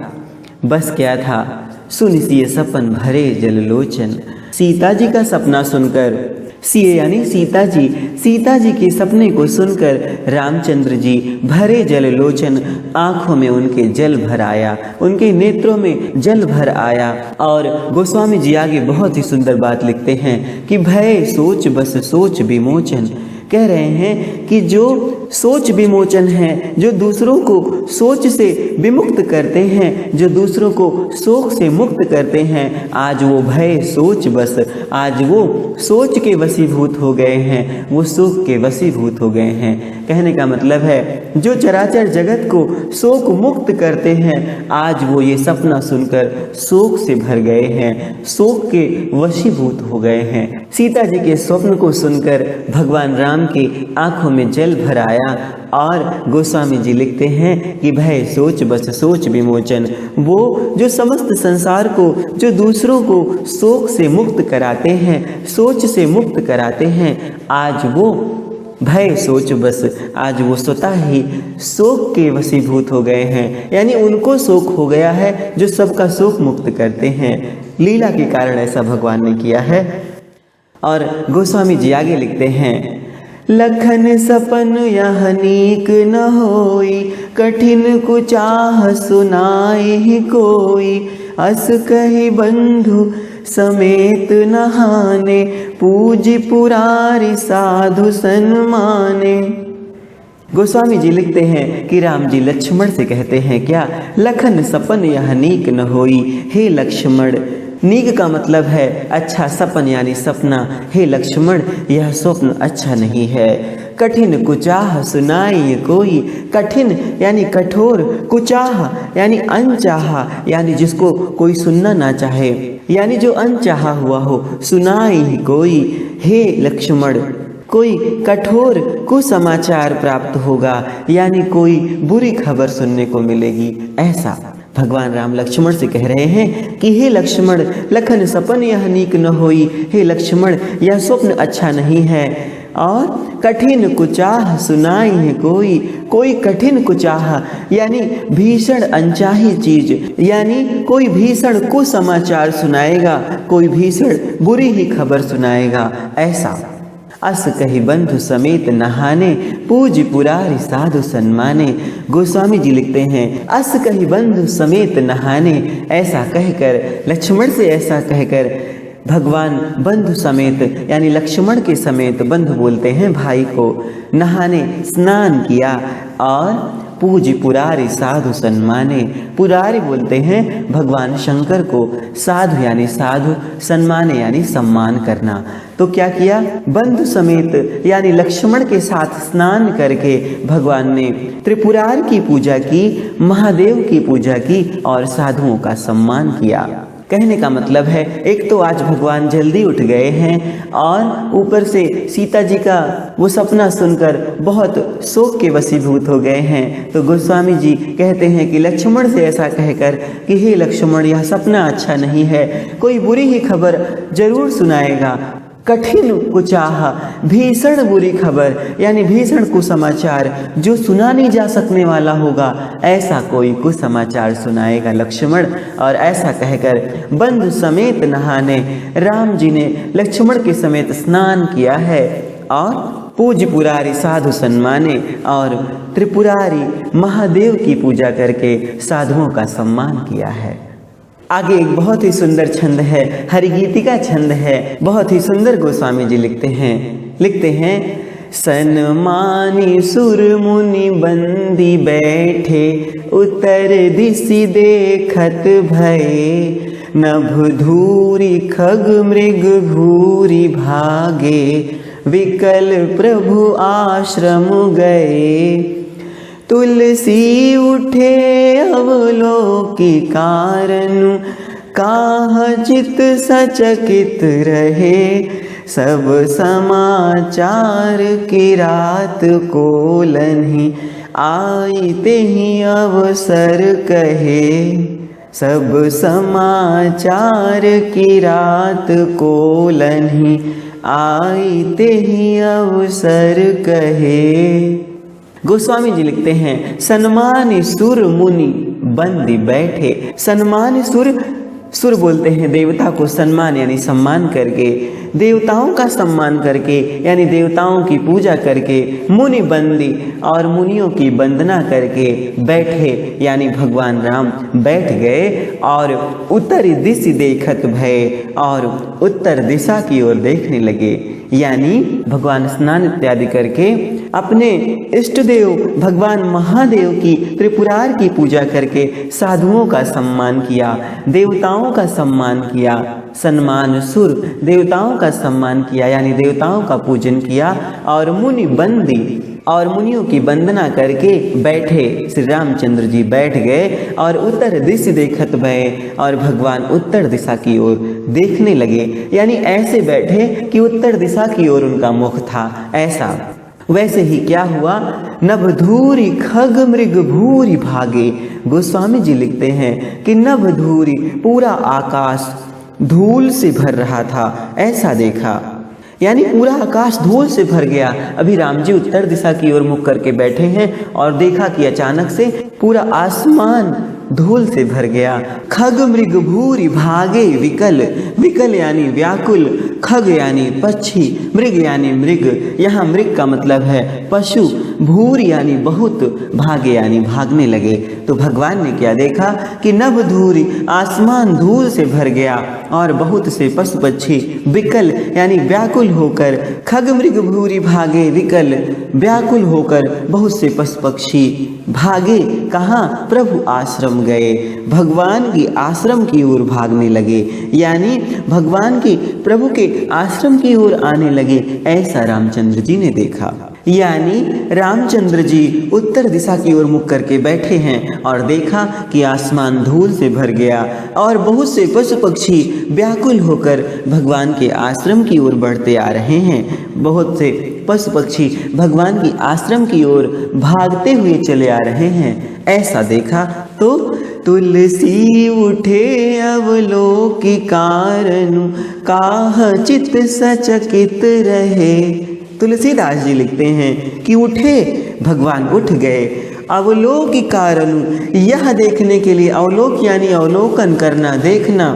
बस क्या था, सुन सिय सपन भरे जल लोचन। सीता जी का सपना सुनकर, सिय यानी सीता जी के सपने को सुनकर रामचंद्र जी भरे जल लोचन, आंखों में उनके जल भर आया, उनके नेत्रों में जल भर आया। और गोस्वामी जी आगे बहुत ही सुंदर बात लिखते हैं कि भय सोच बस सोच विमोचन। कह रहे हैं कि जो सोच विमोचन है, जो दूसरों को सोच से विमुक्त करते हैं, जो दूसरों को शोक से मुक्त करते हैं, आज वो भय सोच बस, आज वो सोच के वशीभूत हो गए हैं, वो शोक के वशीभूत हो गए हैं। कहने का मतलब है जो चराचर जगत को शोक मुक्त करते हैं, आज वो ये सपना सुनकर शोक से भर गए हैं, शोक के वशीभूत हो गए हैं। सीता जी के स्वप्न को सुनकर भगवान राम की आंखों में जल भर आया गया। और गोस्वामी जी लिखते हैं कि भय सोच बस सोच विमोचन, वो जो समस्त संसार को, जो दूसरों को शोक से मुक्त कराते हैं, सोच से मुक्त कराते हैं, आज वो भय सोच बस, आज वो स्वतः ही शोक के वशीभूत हो गए हैं। यानी उनको शोक हो गया है जो सबका शोक मुक्त करते हैं। लीला के कारण ऐसा भगवान ने किया है। और गोस्वामी जी आगे लिखते हैं, लखन सपन यह नीक न होई, कठिन कुचाह सुनाए ही कोई, अस कही बंधु समेत नहाने, पूजी पुरारी साधु सन्माने। गोस्वामी जी लिखते हैं कि राम जी लक्ष्मण से कहते हैं क्या, लखन सपन यह नीक न होई, हे लक्ष्मण। नीक का मतलब है अच्छा, सपन यानी सपना, हे लक्ष्मण यह स्वप्न अच्छा नहीं है। कठिन कुचाह सुनाई कोई, कठिन यानी कठोर, कुचाह यानी अनचाहा, यानी जिसको कोई सुनना ना चाहे, यानी जो अनचाहा हुआ हो, सुनाई कोई, हे लक्ष्मण कोई कठोर कुसमाचार प्राप्त होगा, यानी कोई बुरी खबर सुनने को मिलेगी। ऐसा भगवान राम लक्ष्मण से कह रहे हैं कि हे लक्ष्मण, लखन सपन यह नीक न होई, हे लक्ष्मण यह स्वप्न अच्छा नहीं है। और कठिन कुचाह सुनाई है कोई, कोई कठिन कुचाह यानी भीषण अनचाही चीज, यानी कोई भीषण कुसमाचार सुनाएगा, कोई भीषण बुरी ही खबर सुनाएगा। ऐसा अस कही बंधु समेत नहाने, पूज पुरारी साधु सन्माने। गोस्वामी जी लिखते हैं, अस कही बंधु समेत नहाने, ऐसा कहकर लक्ष्मण से ऐसा कहकर भगवान बंधु समेत यानी लक्ष्मण के समेत, बंधु बोलते हैं भाई को, नहाने स्नान किया। और पूज पुरारी साधु सन्माने, पुरारी बोलते हैं भगवान शंकर को, साधु यानी साधु, सन्माने यानी सम्मान करना। तो क्या किया, बंधु समेत यानी लक्ष्मण के साथ स्नान करके भगवान ने त्रिपुरार की पूजा की, महादेव की पूजा की और साधुओं का सम्मान किया। कहने का मतलब है, एक तो आज भगवान जल्दी उठ गए हैं और ऊपर से सीता जी का वो सपना सुनकर बहुत शोक के वशीभूत हो गए हैं। तो गोस्वामी जी कहते हैं कि लक्ष्मण से ऐसा कहकर कि हे लक्ष्मण यह सपना अच्छा नहीं है, कोई बुरी ही खबर जरूर सुनाएगा। कठिन कुचाह, भीषण बुरी खबर यानी भीषण कुसमाचार जो सुना नहीं जा सकने वाला होगा, ऐसा कोई कुसमाचार सुनाएगा लक्ष्मण। और ऐसा कहकर बंधु समेत नहाने, राम जी ने लक्ष्मण के समेत स्नान किया है। और पूज पुरारी साधु सन्माने, और त्रिपुरारी महादेव की पूजा करके साधुओं का सम्मान किया है। आगे एक बहुत ही सुंदर छंद है, हरिगीतिका छंद है, बहुत ही सुंदर गोस्वामी जी लिखते हैं, सन्मानी सुर मुनि बंदी बैठे, उत्तर दिशि देखत भये, नभ धूरी खग मृग घूरी भागे, विकल प्रभु आश्रम गए, तुलसी उठे अवलोकी कारण, काह चित सचकित रहे, सब समाचार की रात को लन्ही, आई तेहि अवसर कहे, सब समाचार की रात को लन्ही, आई तेहि अवसर कहे। गोस्वामी जी लिखते हैं, सन्मानी सुर मुनि बंदी बैठे। सन्मानी सुर बोलते हैं देवता को सम्मान यानी सम्मान करके, देवताओं का सम्मान करके यानी देवताओं की पूजा करके, मुनि बंदी और मुनियों की वंदना करके बैठे यानी भगवान राम बैठ गए। और उत्तर दिशि देखत भय, और उत्तर दिशा की ओर देखने लगे, यानी भगवान स्नान इत्यादि करके अपने इष्ट देव भगवान महादेव की त्रिपुरार की पूजा करके साधुओं का सम्मान किया, देवताओं का सम्मान किया। सन्मान सुर देवताओं का सम्मान किया यानी देवताओं का पूजन किया। और मुनि बंदी और मुनियों की वंदना करके बैठे, श्री रामचंद्र जी बैठ गए और उत्तर दिशा देखत भये, और भगवान उत्तर दिशा की ओर देखने लगे, यानी ऐसे बैठे कि उत्तर दिशा की ओर उनका मुख था। ऐसा वैसे ही क्या हुआ, नभधूरी खग मृग भूरी भागे। गोस्वामी जी लिखते हैं कि नभधूरी पूरा आकाश धूल से भर रहा था, ऐसा देखा, यानी पूरा आकाश धूल से भर गया। अभी राम जी उत्तर दिशा की ओर मुख करके बैठे हैं और देखा कि अचानक से पूरा आसमान धूल से भर गया। खग मृग भूरी भागे विकल, विकल यानी व्याकुल, खग यानी पक्षी, मृग यानी मृग, यहाँ मृग का मतलब है पशु, भूर यानी बहुत, भागे यानी भागने लगे। तो भगवान ने क्या देखा कि नभ धूरी आसमान धूल से भर गया और बहुत से पशु पक्षी विकल यानी व्याकुल होकर, खग मृग भूरी भागे विकल, व्याकुल होकर बहुत से पशु पक्षी भागे। कहाँ? प्रभु आश्रम गए, भगवान की आश्रम की ओर भागने लगे, यानी भगवान की प्रभु के आश्रम की ओर आने लगे। ऐसा रामचंद्र जी ने देखा, यानी रामचंद्र जी उत्तर दिशा की ओर मुख करके बैठे हैं और देखा कि आसमान धूल से भर गया और बहुत से पशु पक्षी व्याकुल होकर भगवान के आश्रम की ओर बढ़ते आ रहे हैं। बहुत से पशु पक्षी भगवान की आश्रम की ओर भागते हुए चले आ रहे हैं। ऐसा देखा तो तुलसी उठे अवलोकि कारनु, काह चित सचकित रहे। तुलसीदास जी लिखते हैं कि उठे, भगवान उठ गए, अवलोकि कारनु, यह देखने के लिए, अवलोक यानी अवलोकन करना, देखना,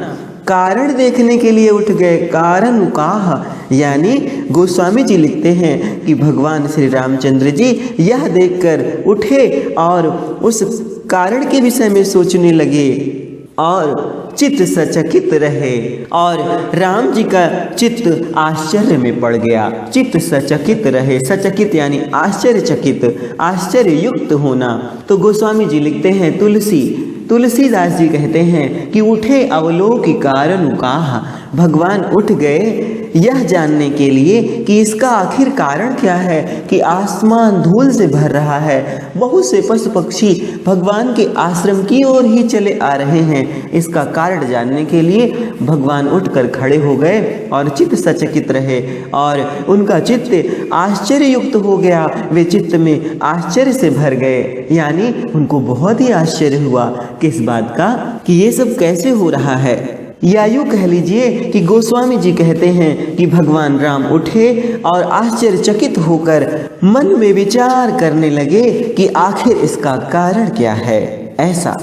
कारण देखने के लिए उठ गए। कारण काह, यानी गोस्वामी जी लिखते हैं कि भगवान श्री रामचंद्र जी यह देखकर उठे और उस कारण के विषय में सोचने लगे और चित्त सचकित रहे, और राम जी का चित्त आश्चर्य में पड़ गया। चित्त सचकित रहे, सचकित यानी आश्चर्यचकित, आश्चर्ययुक्त होना। तो गोस्वामी जी लिखते हैं तुलसीदास जी कहते हैं कि उठे अवलोकि कारण काहा, भगवान उठ गए यह जानने के लिए कि इसका आखिर कारण क्या है कि आसमान धूल से भर रहा है। बहुत से पशु पक्षी भगवान के आश्रम की ओर ही चले आ रहे हैं। इसका कारण जानने के लिए भगवान उठकर खड़े हो गए और चित्त सचकित रहे और उनका चित्त आश्चर्ययुक्त हो गया। वे चित्त में आश्चर्य से भर गए, यानी उनको बहुत ही आश्चर्य हुआ किस बात का कि ये सब कैसे हो रहा है। या यूँ कह लीजिए कि गोस्वामी जी कहते हैं कि भगवान राम उठे और आश्चर्यचकित होकर मन में विचार करने लगे कि आखिर इसका कारण क्या है। ऐसा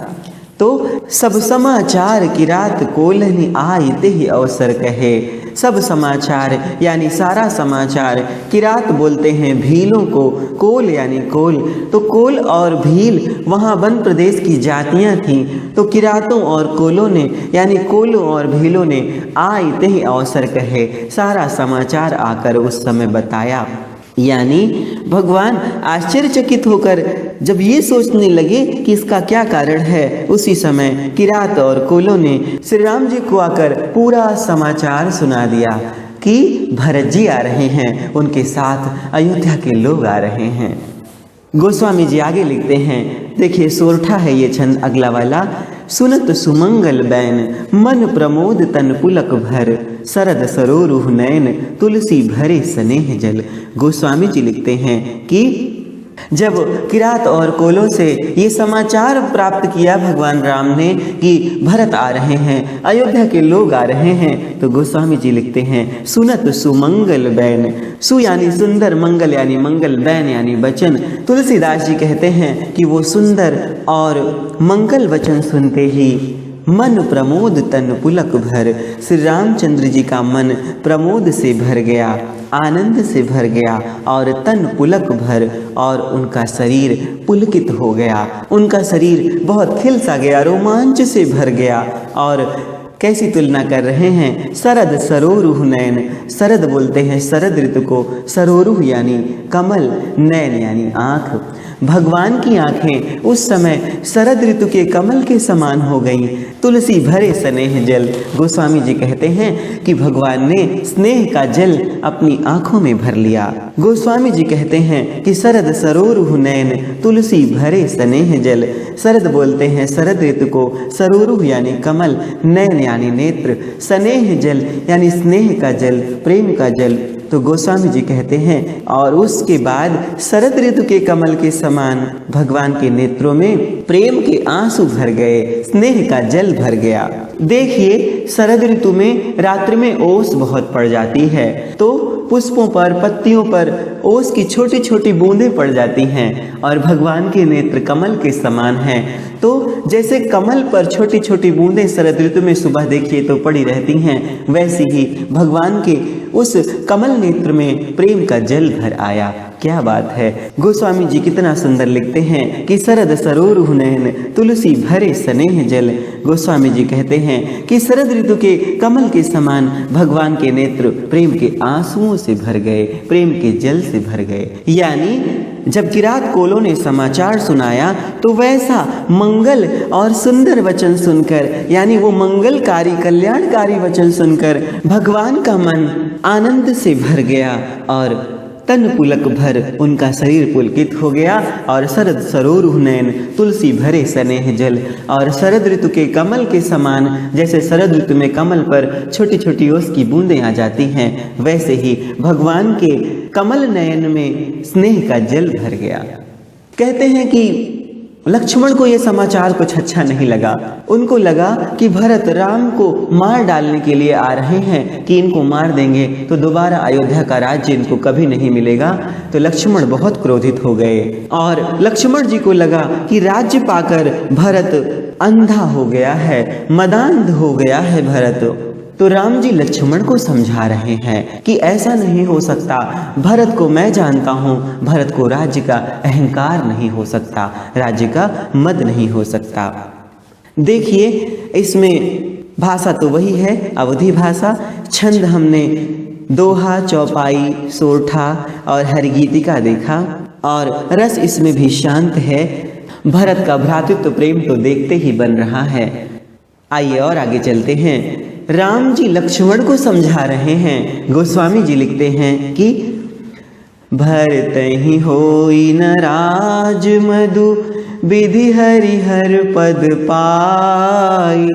तो सब समाचार की रात कोलहनी आए ते ही अवसर कहे। सब समाचार यानी सारा समाचार, किरात बोलते हैं भीलों को, कोल यानी कोल, तो कोल और भील वहाँ वन प्रदेश की जातियाँ थीं। तो किरातों और कोलों ने यानी कोलों और भीलों ने आते ही अवसर कहे, सारा समाचार आकर उस समय बताया। यानी भगवान आश्चर्यचकित होकर जब ये सोचने लगे कि इसका क्या कारण है, उसी समय किरात और कोलों ने श्री राम जी को आकर पूरा समाचार सुना दिया कि भरत जी आ रहे हैं, उनके साथ अयोध्या के लोग आ रहे हैं। गोस्वामी जी आगे लिखते हैं, देखिए सोरठा है ये छंद अगला वाला। सुनत सुमंगल बैन मन प्रमोद तन पुलक भर, शरद सरोरुह नयन तुलसी भरे स्नेह जल। गोस्वामी जी लिखते हैं कि जब किरात और कोलों से ये समाचार प्राप्त किया भगवान राम ने कि भरत आ रहे हैं, अयोध्या के लोग आ रहे हैं, तो गोस्वामी जी लिखते हैं सुनत सुमंगल बैन, सु यानी सुंदर, मंगल यानी मंगल, बैन यानी वचन। तुलसीदास जी कहते हैं कि वो सुंदर और मंगल वचन सुनते ही मन प्रमोद तन पुलक भर, श्री रामचंद्र जी का मन प्रमोद से भर गया, आनंद से भर गया और तन पुलक भर, और उनका शरीर पुलकित हो गया, उनका शरीर बहुत खिल सा गया, रोमांच से भर गया। और कैसी तुलना कर रहे हैं, शरद सरोरुह नयन, शरद बोलते हैं शरद ऋतु को, सरोरुह यानी कमल, नयन यानी आँख। भगवान की आंखें उस समय शरद ऋतु के कमल के समान हो गईं। तुलसी भरे स्नेह जल, गोस्वामी जी कहते हैं कि भगवान ने स्नेह का जल अपनी आंखों में भर लिया। गोस्वामी जी कहते हैं कि शरद सरोरुह नयन तुलसी भरे स्नेह जल। शरद बोलते हैं शरद ऋतु को, सरोरुह यानी कमल, नयन यानी नेत्र, स्नेह जल यानी स्नेह का जल, प्रेम का जल, तो गोस्वामी जी कहते हैं और उसके बाद शरद ऋतु के कमल के समान भगवान के नेत्रों में प्रेम के आंसू भर गए, स्नेह का जल भर गया। देखिए शरद ऋतु में रात्रि में ओस बहुत पड़ जाती है, तो पुष्पों पर पत्तियों पर ओस की छोटी छोटी बूंदें पड़ जाती हैं और भगवान के नेत्र कमल के समान हैं। तो जैसे कमल पर छोटी छोटी बूंदें शरद ऋतु में सुबह देखिए तो पड़ी रहती हैं, वैसे ही भगवान के उस कमल नेत्र में प्रेम का जल भर आया। क्या बात है! गोस्वामी जी कितना सुंदर लिखते हैं कि शरद सरोरुह नयन तुलसी भरे स्नेह जल। गोस्वामी जी कहते हैं कि शरद ऋतु के कमल के समान भगवान के नेत्र प्रेम के आंसुओं से भर गए, प्रेम के जल से भर गए। यानी जब किरात कोलों ने समाचार सुनाया तो वैसा मंगल और सुंदर वचन सुनकर, यानी वो मंगलकारी कल्याणकारी वचन सुनकर भगवान का मन आनंद से भर गया और तन पुलक भर उनका शरीर पुलकित हो गया। और शरद सरोरुह नयन तुलसी भरे स्नेह जल, और शरद ऋतु के कमल के समान, जैसे शरद ऋतु में कमल पर छोटी छोटी ओस की बूंदें आ जाती हैं, वैसे ही भगवान के कमल नयन में स्नेह का जल भर गया। कहते हैं कि लक्ष्मण को यह समाचार कुछ अच्छा नहीं लगा। उनको लगा कि भरत राम को मार डालने के लिए आ रहे हैं, कि इनको मार देंगे तो दोबारा अयोध्या का राज्य इनको कभी नहीं मिलेगा। तो लक्ष्मण बहुत क्रोधित हो गए और लक्ष्मण जी को लगा कि राज्य पाकर भरत अंधा हो गया है, मदांध हो गया है भरत। तो राम जी लक्ष्मण को समझा रहे हैं कि ऐसा नहीं हो सकता, भरत को मैं जानता हूँ, भरत को राज्य का अहंकार नहीं हो सकता, राज्य का मद नहीं हो सकता। देखिए इसमें भाषा तो वही है, अवधी भाषा। छंद हमने दोहा, चौपाई, सोरठा और हरिगीतिका देखा, और रस इसमें भी शांत है। भरत का भ्रातृत्व प्रेम तो देखते ही बन रहा है। आइए और आगे चलते हैं। राम जी लक्ष्मण को समझा रहे हैं। गोस्वामी जी लिखते हैं कि भरतहि होई न राज मधु विधि हरिहर पद पाई,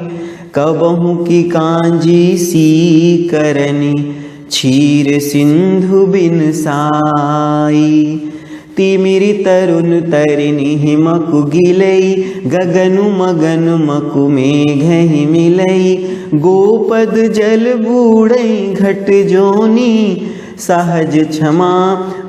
कबहु की कांजी सी करनी क्षीर सिंधु बिन साई। तिमिरि तरुण तरिणी हिमकु गिलई, गगनु मगन मकु मेघहि मिलई, गोपद जल बूढ़ई घट जोनी, सहज क्षमा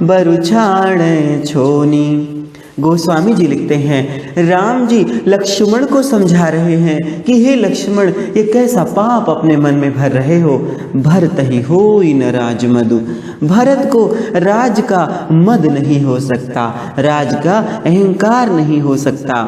बरु छाड़ छोनी। गोस्वामी जी लिखते हैं राम जी लक्ष्मण को समझा रहे हैं कि हे लक्ष्मण, ये कैसा पाप अपने मन में भर रहे हो। भरत ही होई न राज मधु, भरत को राज का मद नहीं हो सकता, राज का अहंकार नहीं हो सकता।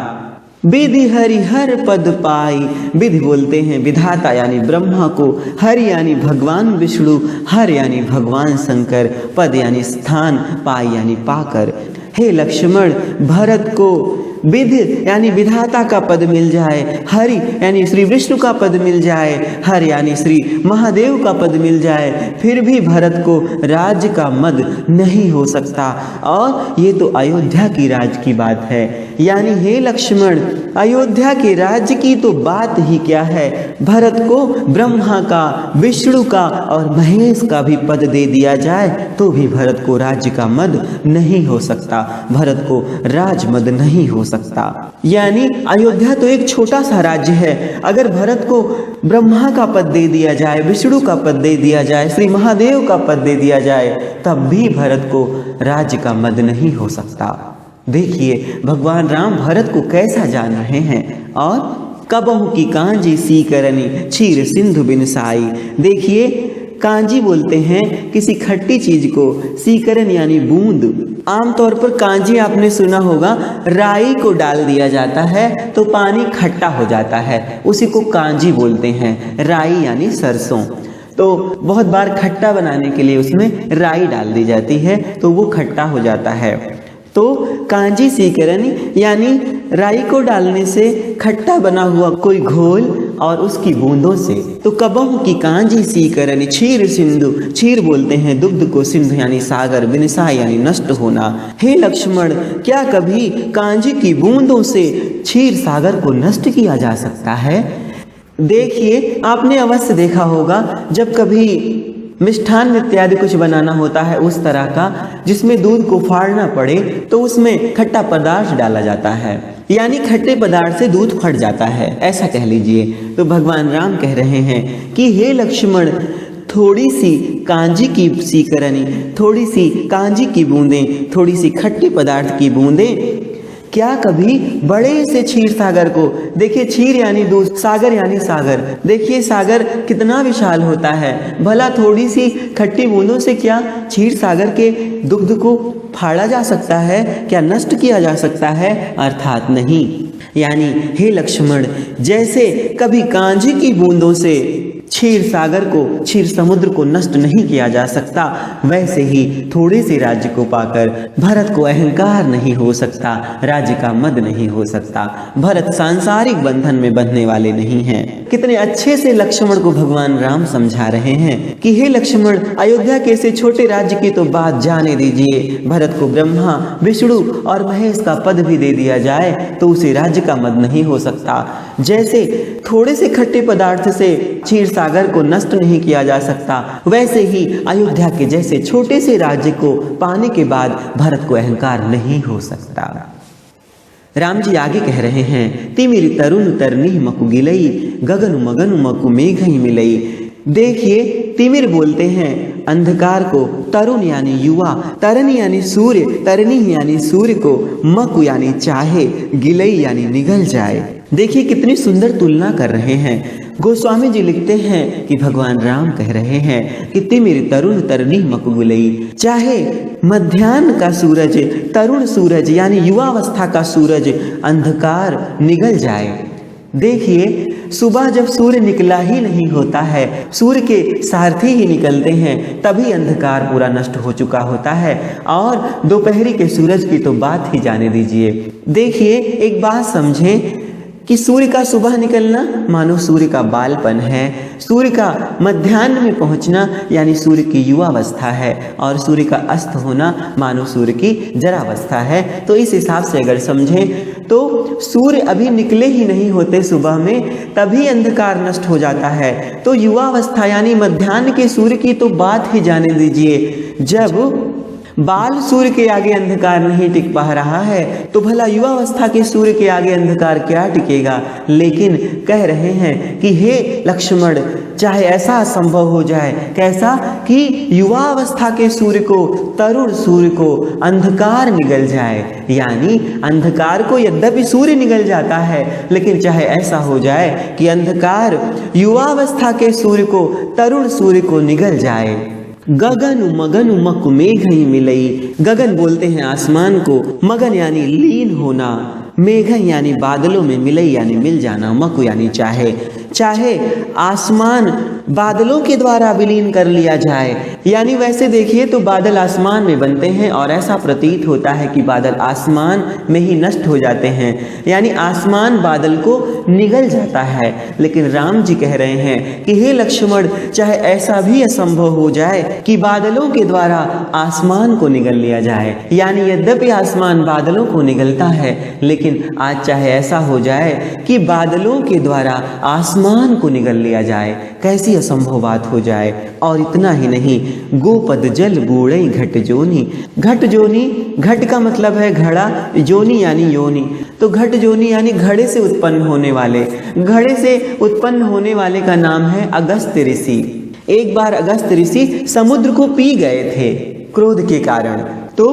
विधि हरिहर पद पाई, विधि बोलते हैं विधाता यानी ब्रह्मा को, हरि यानी भगवान विष्णु, हर यानी भगवान शंकर, पद यानी स्थान, पाई यानी पाकर। हे लक्ष्मण, भरत को विधि यानी विधाता का पद मिल जाए, हरि यानी श्री विष्णु का पद मिल जाए, हर यानी श्री महादेव का पद मिल जाए, फिर भी भरत को राज्य का मद नहीं हो सकता। और ये तो अयोध्या की राज की बात है। यानी हे लक्ष्मण, अयोध्या के राज्य की तो बात ही क्या है, भरत को ब्रह्मा का, विष्णु का और महेश का भी पद दे दिया जाए तो भी भरत को राज्य का मद नहीं हो सकता, भरत को राजमद नहीं हो सकता। यानी अयोध्या तो एक छोटा सा राज्य है, अगर भरत को ब्रह्मा का पद दे दिया जाए, विष्णु का पद दे दिया जाए, श्री महादेव का पद दे दिया जाए, तब भी भरत को राज्य का मद नहीं हो सकता। देखिए भगवान राम भरत को कैसा जान रहे हैं। और कबहु की कांजी सी करनी क्षीर सिंधु बिन साई। देखिए कांजी बोलते हैं किसी खट्टी चीज को, सीकरन यानी बूंद। आमतौर पर कांजी आपने सुना होगा, राई को डाल दिया जाता है तो पानी खट्टा हो जाता है, उसी को कांजी बोलते हैं। राई यानी सरसों, तो बहुत बार खट्टा बनाने के लिए उसमें राई डाल दी जाती है तो वो खट्टा हो जाता है। तो कांजी सीकरन यानी राई को डालने से खट्टा बना हुआ कोई घोल और उसकी बूंदों से। तो कबहु की कांजी सीकरन क्षीर सिंधु, क्षीर बोलते हैं दुग्ध को, सिंधु यानी सागर, बिनसा यानी नष्ट होना। हे लक्ष्मण, क्या कभी कांजी की बूंदों से क्षीर सागर को नष्ट किया जा सकता है? देखिए आपने अवश्य देखा होगा, जब कभी मिष्ठान इत्यादि कुछ बनाना होता है उस तरह का जिसमें दूध को फाड़ना पड़े, तो उसमें खट्टा पदार्थ डाला जाता है, यानी खट्टे पदार्थ से दूध फट जाता है, ऐसा कह लीजिए। तो भगवान राम कह रहे हैं कि हे लक्ष्मण, थोड़ी सी कांजी की सीकरनी, थोड़ी सी कांजी की बूंदें, थोड़ी सी खट्टे पदार्थ की बूंदें क्या कभी बड़े से क्षीर सागर को, देखिए क्षीर यानी दूध, सागर यानी सागर, देखिए सागर कितना विशाल होता है, भला थोड़ी सी खट्टी बूंदों से क्या क्षीर सागर के दुग्ध को फाड़ा जा सकता है, क्या नष्ट किया जा सकता है? अर्थात नहीं। यानी हे लक्ष्मण, जैसे कभी कांजी की बूंदों से क्षीर सागर को, क्षीर समुद्र को नष्ट नहीं किया जा सकता, वैसे ही थोड़े से राज्य को पाकर भरत को अहंकार नहीं हो सकता, राज्य का मद नहीं हो सकता। भरत सांसारिक बंधन में बंधने वाले नहीं हैं। कितने अच्छे से लक्ष्मण को भगवान राम समझा रहे हैं कि हे लक्ष्मण, अयोध्या के से छोटे राज्य की तो बात जाने दीजिए, भरत को ब्रह्मा, विष्णु और महेश का पद भी दे दिया जाए तो उसे राज्य का मद नहीं हो सकता। जैसे थोड़े से खट्टे पदार्थ से क्षीर सागर को नष्ट नहीं किया जा सकता, वैसे ही अयोध्या के जैसे छोटे से राज्य को पाने के बाद भरत को अहंकार नहीं हो सकता। राम जी आगे कह रहे हैं, तिमिर तरुण तरनी मकु गिलई, गगन मगन मकु मेघई मिलई। देखिए तिमिर बोलते हैं अंधकार को, तरुण यानी युवा, तरनी यानी सूर्य, तरनी यानी सूर्य को, मकु यानी चाहे, गिलई यानी निगल जाए। देखिए कितनी सुंदर तुलना कर रहे हैं। गोस्वामी जी लिखते हैं कि भगवान राम कह रहे हैं कि तिमिर तरुण तरनी मकबुलई, चाहे मध्याह्न का सूरज, तरुण सूरज यानी युवावस्था का सूरज अंधकार निगल जाए। देखिए सुबह जब सूर्य निकला ही नहीं होता है, सूर्य के सारथी ही निकलते हैं, तभी अंधकार पूरा नष्ट हो चुका होता है। और दोपहरी के सूरज की तो बात ही जाने दीजिए। देखिए एक बात समझें कि सूर्य का सुबह निकलना मानो सूर्य का बालपन है, सूर्य का मध्याह्न में पहुंचना यानी सूर्य की युवावस्था है, और सूर्य का अस्त होना मानो सूर्य की जरावस्था है। तो इस हिसाब से अगर समझें तो सूर्य अभी निकले ही नहीं होते सुबह में, तभी अंधकार नष्ट हो जाता है। तो युवावस्था यानी मध्याह्न के सूर्य की तो बात ही जाने दीजिए। जब बाल सूर्य के आगे अंधकार नहीं टिक पा रहा है, तो भला युवावस्था के सूर्य के आगे अंधकार क्या टिकेगा। लेकिन कह रहे हैं कि हे लक्ष्मण, चाहे ऐसा संभव हो जाए, कैसा कि युवावस्था के सूर्य को, तरुण सूर्य को अंधकार निगल जाए, यानी अंधकार को यद्यपि सूर्य निगल जाता है, लेकिन चाहे ऐसा हो जाए कि अंधकार युवावस्था के सूर्य को, तरुण सूर्य को निगल जाए। गगन मगन मक मेघई मिलई, गगन बोलते हैं आसमान को, मगन यानी लीन होना, मेघई यानी बादलों में, मिलई यानी मिल जाना, मकु यानी चाहे, चाहे आसमान बादलों के द्वारा विलीन कर लिया जाए। यानी वैसे देखिए तो बादल आसमान में बनते हैं और ऐसा प्रतीत होता है कि बादल आसमान में ही नष्ट हो जाते हैं, यानी आसमान बादल को निगल जाता है। लेकिन राम जी कह रहे हैं कि हे लक्ष्मण, चाहे ऐसा भी असंभव हो जाए कि बादलों के द्वारा आसमान को निगल लिया जाए, यानी यद्यपि आसमान बादलों को निगलता है, लेकिन आज चाहे ऐसा हो जाए कि बादलों के द्वारा आसमान को निगल लिया जाए, कैसी असंभव बात हो जाए। और इतना ही नहीं, गोपद जल बूढ़ई घट जोनी, घट जोनी, घट का मतलब है घड़ा, जोनी यानी योनी, तो घट जोनी यानी घड़े से उत्पन्न होने वाले, घड़े से उत्पन्न होने वाले का नाम है अगस्त ऋषि। एक बार अगस्त ऋषि समुद्र को पी गए थे क्रोध के कारण, तो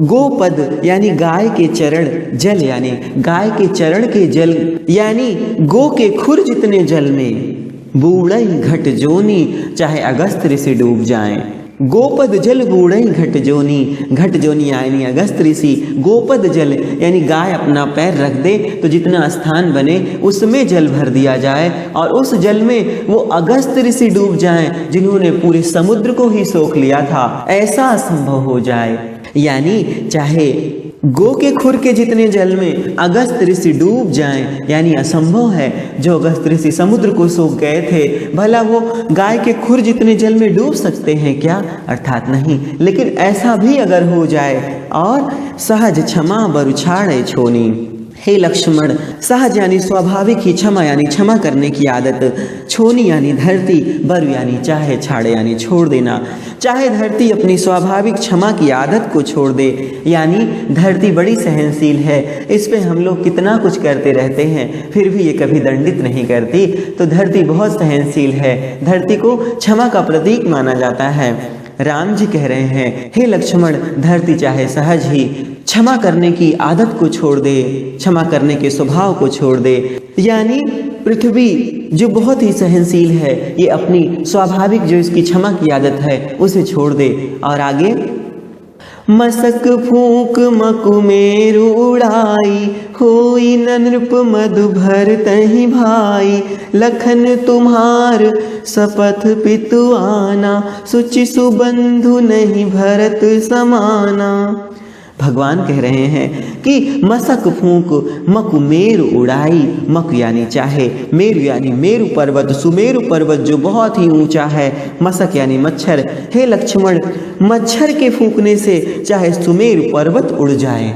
गोपद यानी गाय के चरण, जल यानी गाय के चरण के जल, यानी गो के खुर जितने जल में बूढ़ई घट जोनी, चाहे अगस्त ऋषि डूब जाएं। गोपद जल बूढ़ई घट जोनी, घट जोनी यानी अगस्त ऋषि, गोपद जल यानी गाय अपना पैर रख दे तो जितना स्थान बने उसमें जल भर दिया जाए, और उस जल में वो अगस्त ऋषि डूब जाएं जिन्होंने पूरे समुद्र को ही सोख लिया था, ऐसा असंभव हो जाए। यानी चाहे गो के खुर के जितने जल में अगस्त ऋषि डूब जाएं, यानी असंभव है। जो अगस्त ऋषि समुद्र को सोख गए थे, भला वो गाय के खुर जितने जल में डूब सकते हैं क्या? अर्थात नहीं। लेकिन ऐसा भी अगर हो जाए, और सहज क्षमा बरु छाड़े छोनी, हे लक्ष्मण, सहज यानी स्वाभाविक ही क्षमा यानी क्षमा करने की आदत, छोनी यानी धरती, बरु यानी चाहे, छाड़े यानी छोड़ देना। चाहे धरती अपनी स्वाभाविक क्षमा की आदत को छोड़ दे, यानी धरती बड़ी सहनशील है, इस पे हम लोग कितना कुछ करते रहते हैं फिर भी ये कभी दंडित नहीं करती, तो धरती बहुत सहनशील है, धरती को क्षमा का प्रतीक माना जाता है। राम जी कह रहे हैं, हे लक्ष्मण, धरती चाहे सहज ही क्षमा करने की आदत को छोड़ दे, क्षमा करने के स्वभाव को छोड़ दे, यानी पृथ्वी जो बहुत ही सहनशील है, ये अपनी स्वाभाविक जो इसकी क्षमा की आदत है उसे छोड़ दे। और आगे, मसक फूक मकुमेरु उड़ाई, होई न नृप मधु भर तहि भाई, लखन तुम्हार सपथ पितु आना, सुचि सुबंधु नहीं भरत समाना। भगवान कह रहे हैं कि मसक फूंक मकु मेरु उड़ाई, मक यानी चाहे, मेरु यानी मेरु पर्वत, सुमेरु पर्वत जो बहुत ही ऊंचा है, मसक यानी मच्छर। हे लक्ष्मण, मच्छर के फूंकने से चाहे सुमेरु पर्वत उड़ जाए।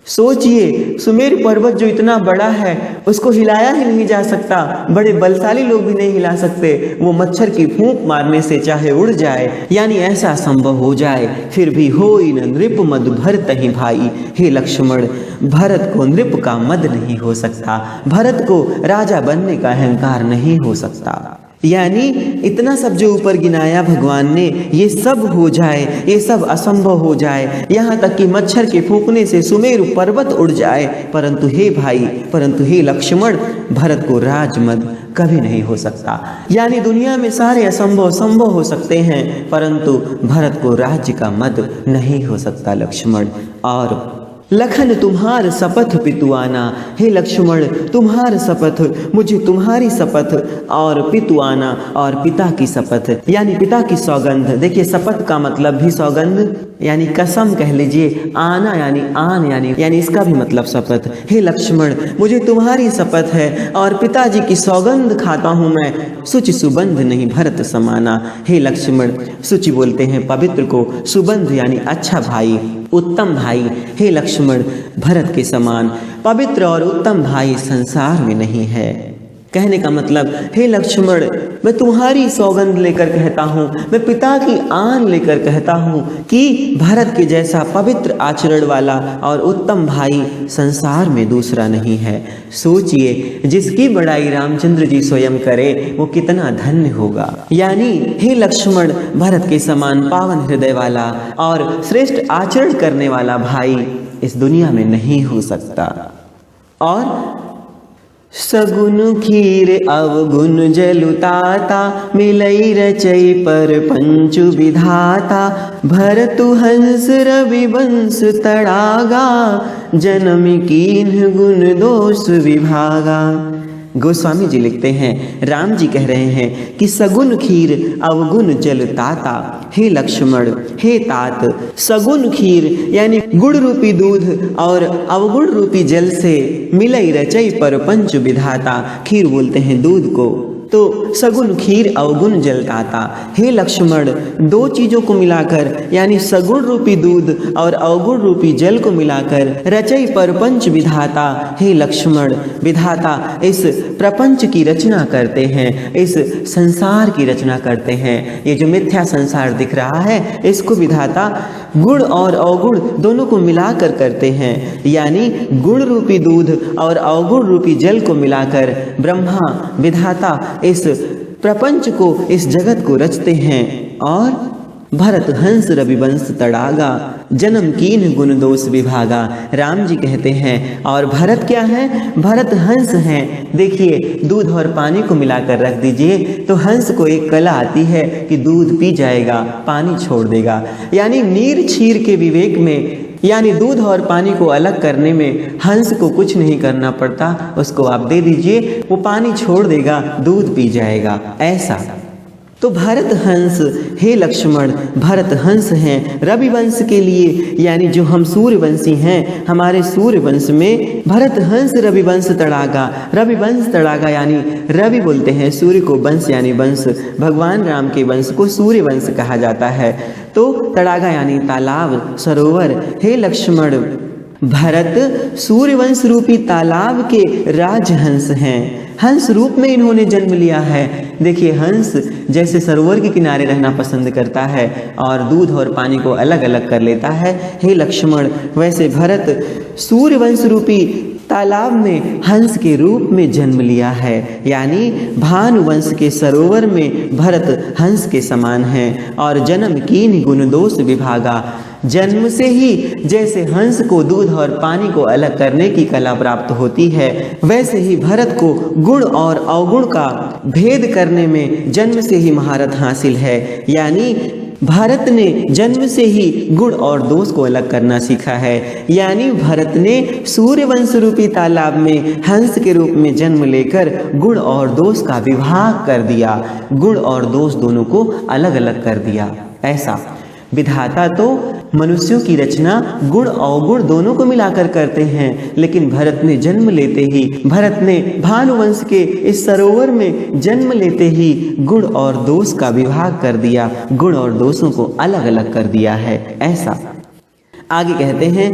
सोचिए, सुमेरु पर्वत जो इतना बड़ा है उसको हिलाया ही नहीं जा सकता, बड़े बलशाली लोग भी नहीं हिला सकते, वो मच्छर की फूंक मारने से चाहे उड़ जाए, यानी ऐसा संभव हो जाए, फिर भी होई न नृप मद भर तहि भाई। हे लक्ष्मण, भरत को नृप का मद नहीं हो सकता, भरत को राजा बनने का अहंकार नहीं हो सकता। यानी इतना सब जो ऊपर गिनाया भगवान ने, ये सब हो जाए, ये सब असंभव हो जाए, यहाँ तक कि मच्छर के फूंकने से सुमेरु पर्वत उड़ जाए, परंतु हे भाई, परंतु हे लक्ष्मण, भरत को राजमद कभी नहीं हो सकता। यानी दुनिया में सारे असंभव संभव हो सकते हैं, परंतु भरत को राज्य का मद नहीं हो सकता लक्ष्मण। और लखन तुम्हार शपथ पितुआना, हे लक्ष्मण, तुम्हार शपथ, मुझे तुम्हारी शपथ, और पितुआना, और पिता की शपथ, यानी पिता की सौगंध। देखिए, शपथ का मतलब भी सौगंध यानी कसम कह लीजिए, आना यानी आन यानी इसका भी मतलब शपथ। हे लक्ष्मण, मुझे तुम्हारी शपथ है और पिताजी की सौगंध खाता हूँ मैं, सुचि सुबंध नहीं भरत समाना। हे लक्ष्मण, सुचि बोलते हैं पवित्र को, सुबंध यानी अच्छा भाई, उत्तम भाई। हे लक्ष्मण, भरत के समान पवित्र और उत्तम भाई संसार में नहीं है। कहने का मतलब, हे लक्ष्मण, मैं तुम्हारी सौगंध लेकर कहता हूँ, मैं पिता की आन लेकर कहता हूँ कि भरत के जैसा पवित्र आचरण वाला और उत्तम भाई संसार में दूसरा नहीं है। सोचिए, जिसकी बड़ाई रामचंद्र जी स्वयं करे वो कितना धन्य होगा। यानी हे लक्ष्मण, भरत के समान पावन हृदय वाला और श्रेष्ठ आचरण करने वाला भाई इस दुनिया में नहीं हो सकता। और सगुन खीर अवगुण जलुताता, मिलई रचई पर पंचु विधाता, भरतु हंस रवि वंश तड़ागा, जन्म कीन्ह गुण दोष विभागा। गोस्वामी जी लिखते हैं, राम जी कह रहे हैं कि सगुन खीर अवगुण जल ताता। हे लक्ष्मण, हे तात, सगुन खीर यानी गुड़ रूपी दूध और अवगुण रूपी जल से मिलई रचई पर पंच विधाता। खीर बोलते हैं दूध को, तो सगुन खीर अवगुण जल ताता। हे लक्ष्मण, दो चीजों को मिलाकर यानी सगुण रूपी दूध और अवगुण रूपी जल को मिलाकर रचई प्रपंच विधाता। हे लक्ष्मण, विधाता इस प्रपंच की रचना करते हैं, इस संसार की रचना करते हैं। ये जो मिथ्या संसार दिख रहा है इसको विधाता गुण और अवगुण दोनों को मिलाकर करते हैं। यानी गुण रूपी दूध और अवगुण रूपी जल को मिलाकर ब्रह्मा विधाता इस प्रपंच को, इस जगत को रचते हैं। और भरत हंस रविवंश तड़ागा, जन्म कीन गुण दोष विभागा। राम जी कहते हैं, और भरत क्या है? भरत हंस हैं। देखिए, दूध और पानी को मिलाकर रख दीजिए तो हंस को एक कला आती है कि दूध पी जाएगा, पानी छोड़ देगा। यानी नीर क्षीर के विवेक में, यानी दूध और पानी को अलग करने में हंस को कुछ नहीं करना पड़ता। उसको आप दे दीजिए, वो पानी छोड़ देगा, दूध पी जाएगा। ऐसा तो भरत हंस, हे लक्ष्मण, भरत हंस हैं रविवंश के लिए। यानी जो हम सूर्यवंशी हैं, हमारे सूर्यवंश में भरत हंस रविवंश तड़ागा। रविवंश तड़ागा यानी रवि बोलते हैं सूर्य को, वंश यानी वंश। भगवान राम के वंश को सूर्यवंश कहा जाता है। तो तड़ागा यानी तालाब, सरोवर। हे लक्ष्मण, भरत सूर्यवंश रूपी तालाब के राजहंस हैं। हंस रूप में इन्होंने जन्म लिया है। देखिए, हंस जैसे सरोवर के किनारे रहना पसंद करता है और दूध और पानी को अलग अलग कर लेता है, हे लक्ष्मण, वैसे भरत सूर्यवंश रूपी तालाब में हंस के रूप में जन्म लिया है। यानी भानुवंश के सरोवर में भरत हंस के समान है। और जन्म कीन्हि गुण दोष विभागा, जन्म से ही जैसे हंस को दूध और पानी को अलग करने की कला प्राप्त होती है, वैसे ही भरत को गुण और अवगुण का भेद करने में जन्म से ही महारत हासिल है। यानी भरत ने जन्म से ही गुण और दोष को अलग करना सीखा है। यानी भरत ने सूर्यवंश रूपी तालाब में हंस के रूप में जन्म लेकर गुण और दोष का विभाग कर दिया, गुण और दोष दोनों को अलग अलग कर दिया। ऐसा विधाता तो मनुष्यों की रचना गुण अवगुण दोनों को मिलाकर करते हैं, लेकिन भरत ने जन्म लेते ही, भरत ने भानुवंश के इस सरोवर में जन्म लेते ही गुण और दोष का विभाग कर दिया, गुण और दोषों को अलग अलग कर दिया है। ऐसा आगे कहते हैं,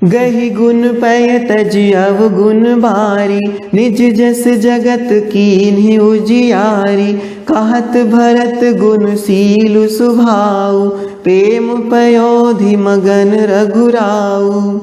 गहि गुण पय तजि अवगुण बारी, निज जस जगत कीन्हि उजियारी, कहत भरत गुणशील स्वभाव, प्रेम पयोधि मगन रघुराऊ।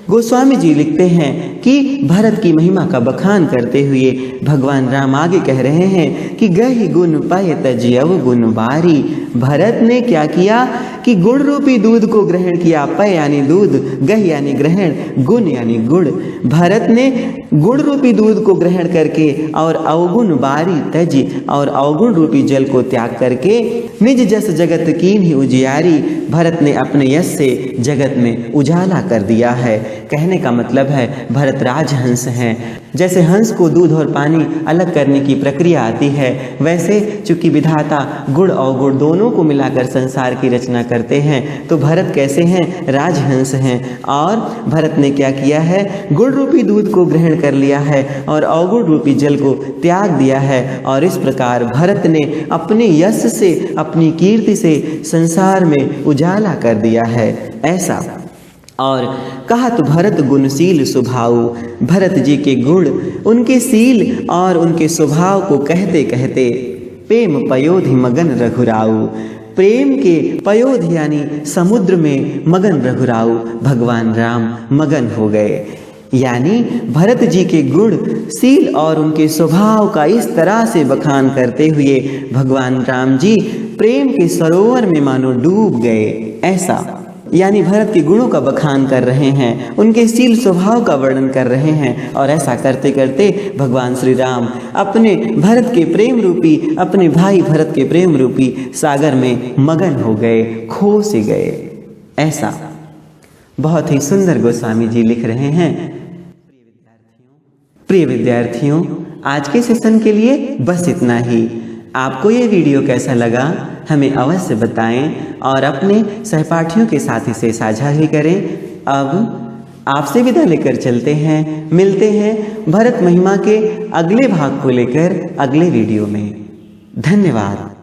गोस्वामी जी लिखते हैं कि भरत की महिमा का बखान करते हुए भगवान राम आगे कह रहे हैं कि गहि गुण पय तजि अवगुण बारी। भरत ने क्या किया कि गुण रूपी दूध को ग्रहण किया। पय यानी दूध, गह यानी ग्रहण, गुण यानी गुण। भरत ने गुण रूपी दूध को ग्रहण करके और अवगुण बारी तजी, और अवगुण रूपी जल को त्याग करके निज जस जगत कीन्हि उजियारी, भरत ने अपने यश से जगत में उजाला कर दिया है। कहने का मतलब है भरत राजहंस हैं। जैसे हंस को दूध और पानी अलग करने की प्रक्रिया आती है, वैसे चूंकि विधाता गुण अवगुण दोनों को मिलाकर संसार की रचना करते हैं, तो भरत कैसे हैं? राजहंस हैं। और भरत ने क्या किया है? गुण रूपी दूध को ग्रहण कर लिया है और अवगुण रूपी जल को त्याग दिया है। और इस प्रकार भरत ने अपने यश से, अपनी कीर्ति से संसार में उजाला कर दिया है। ऐसा और कहा तो भरत गुणशील स्वभाव, भरत जी के गुण, उनके शील और उनके स्वभाव को कहते कहते प्रेम पयोधि मगन रघुराऊ, प्रेम के पयोध यानी समुद्र में मगन रघुराऊ भगवान राम मगन हो गए। यानी भरत जी के गुण, शील और उनके स्वभाव का इस तरह से बखान करते हुए भगवान राम जी प्रेम के सरोवर में मानो डूब गए। ऐसा यानी भरत के गुणों का बखान कर रहे हैं, उनके शील स्वभाव का वर्णन कर रहे हैं। और ऐसा करते करते भगवान श्री राम अपने भरत के प्रेम रूपी, अपने भाई भरत के प्रेम रूपी सागर में मगन हो गए, खो से गए। ऐसा बहुत ही सुंदर गोस्वामी जी लिख रहे हैं। प्रिय विद्यार्थियों, आज के सेशन के लिए बस इतना ही। आपको ये वीडियो कैसा लगा हमें अवश्य बताएं और अपने सहपाठियों के साथ इसे साझा भी करें। अब आपसे विदा लेकर चलते हैं, मिलते हैं भरत महिमा के अगले भाग को लेकर अगले वीडियो में। धन्यवाद।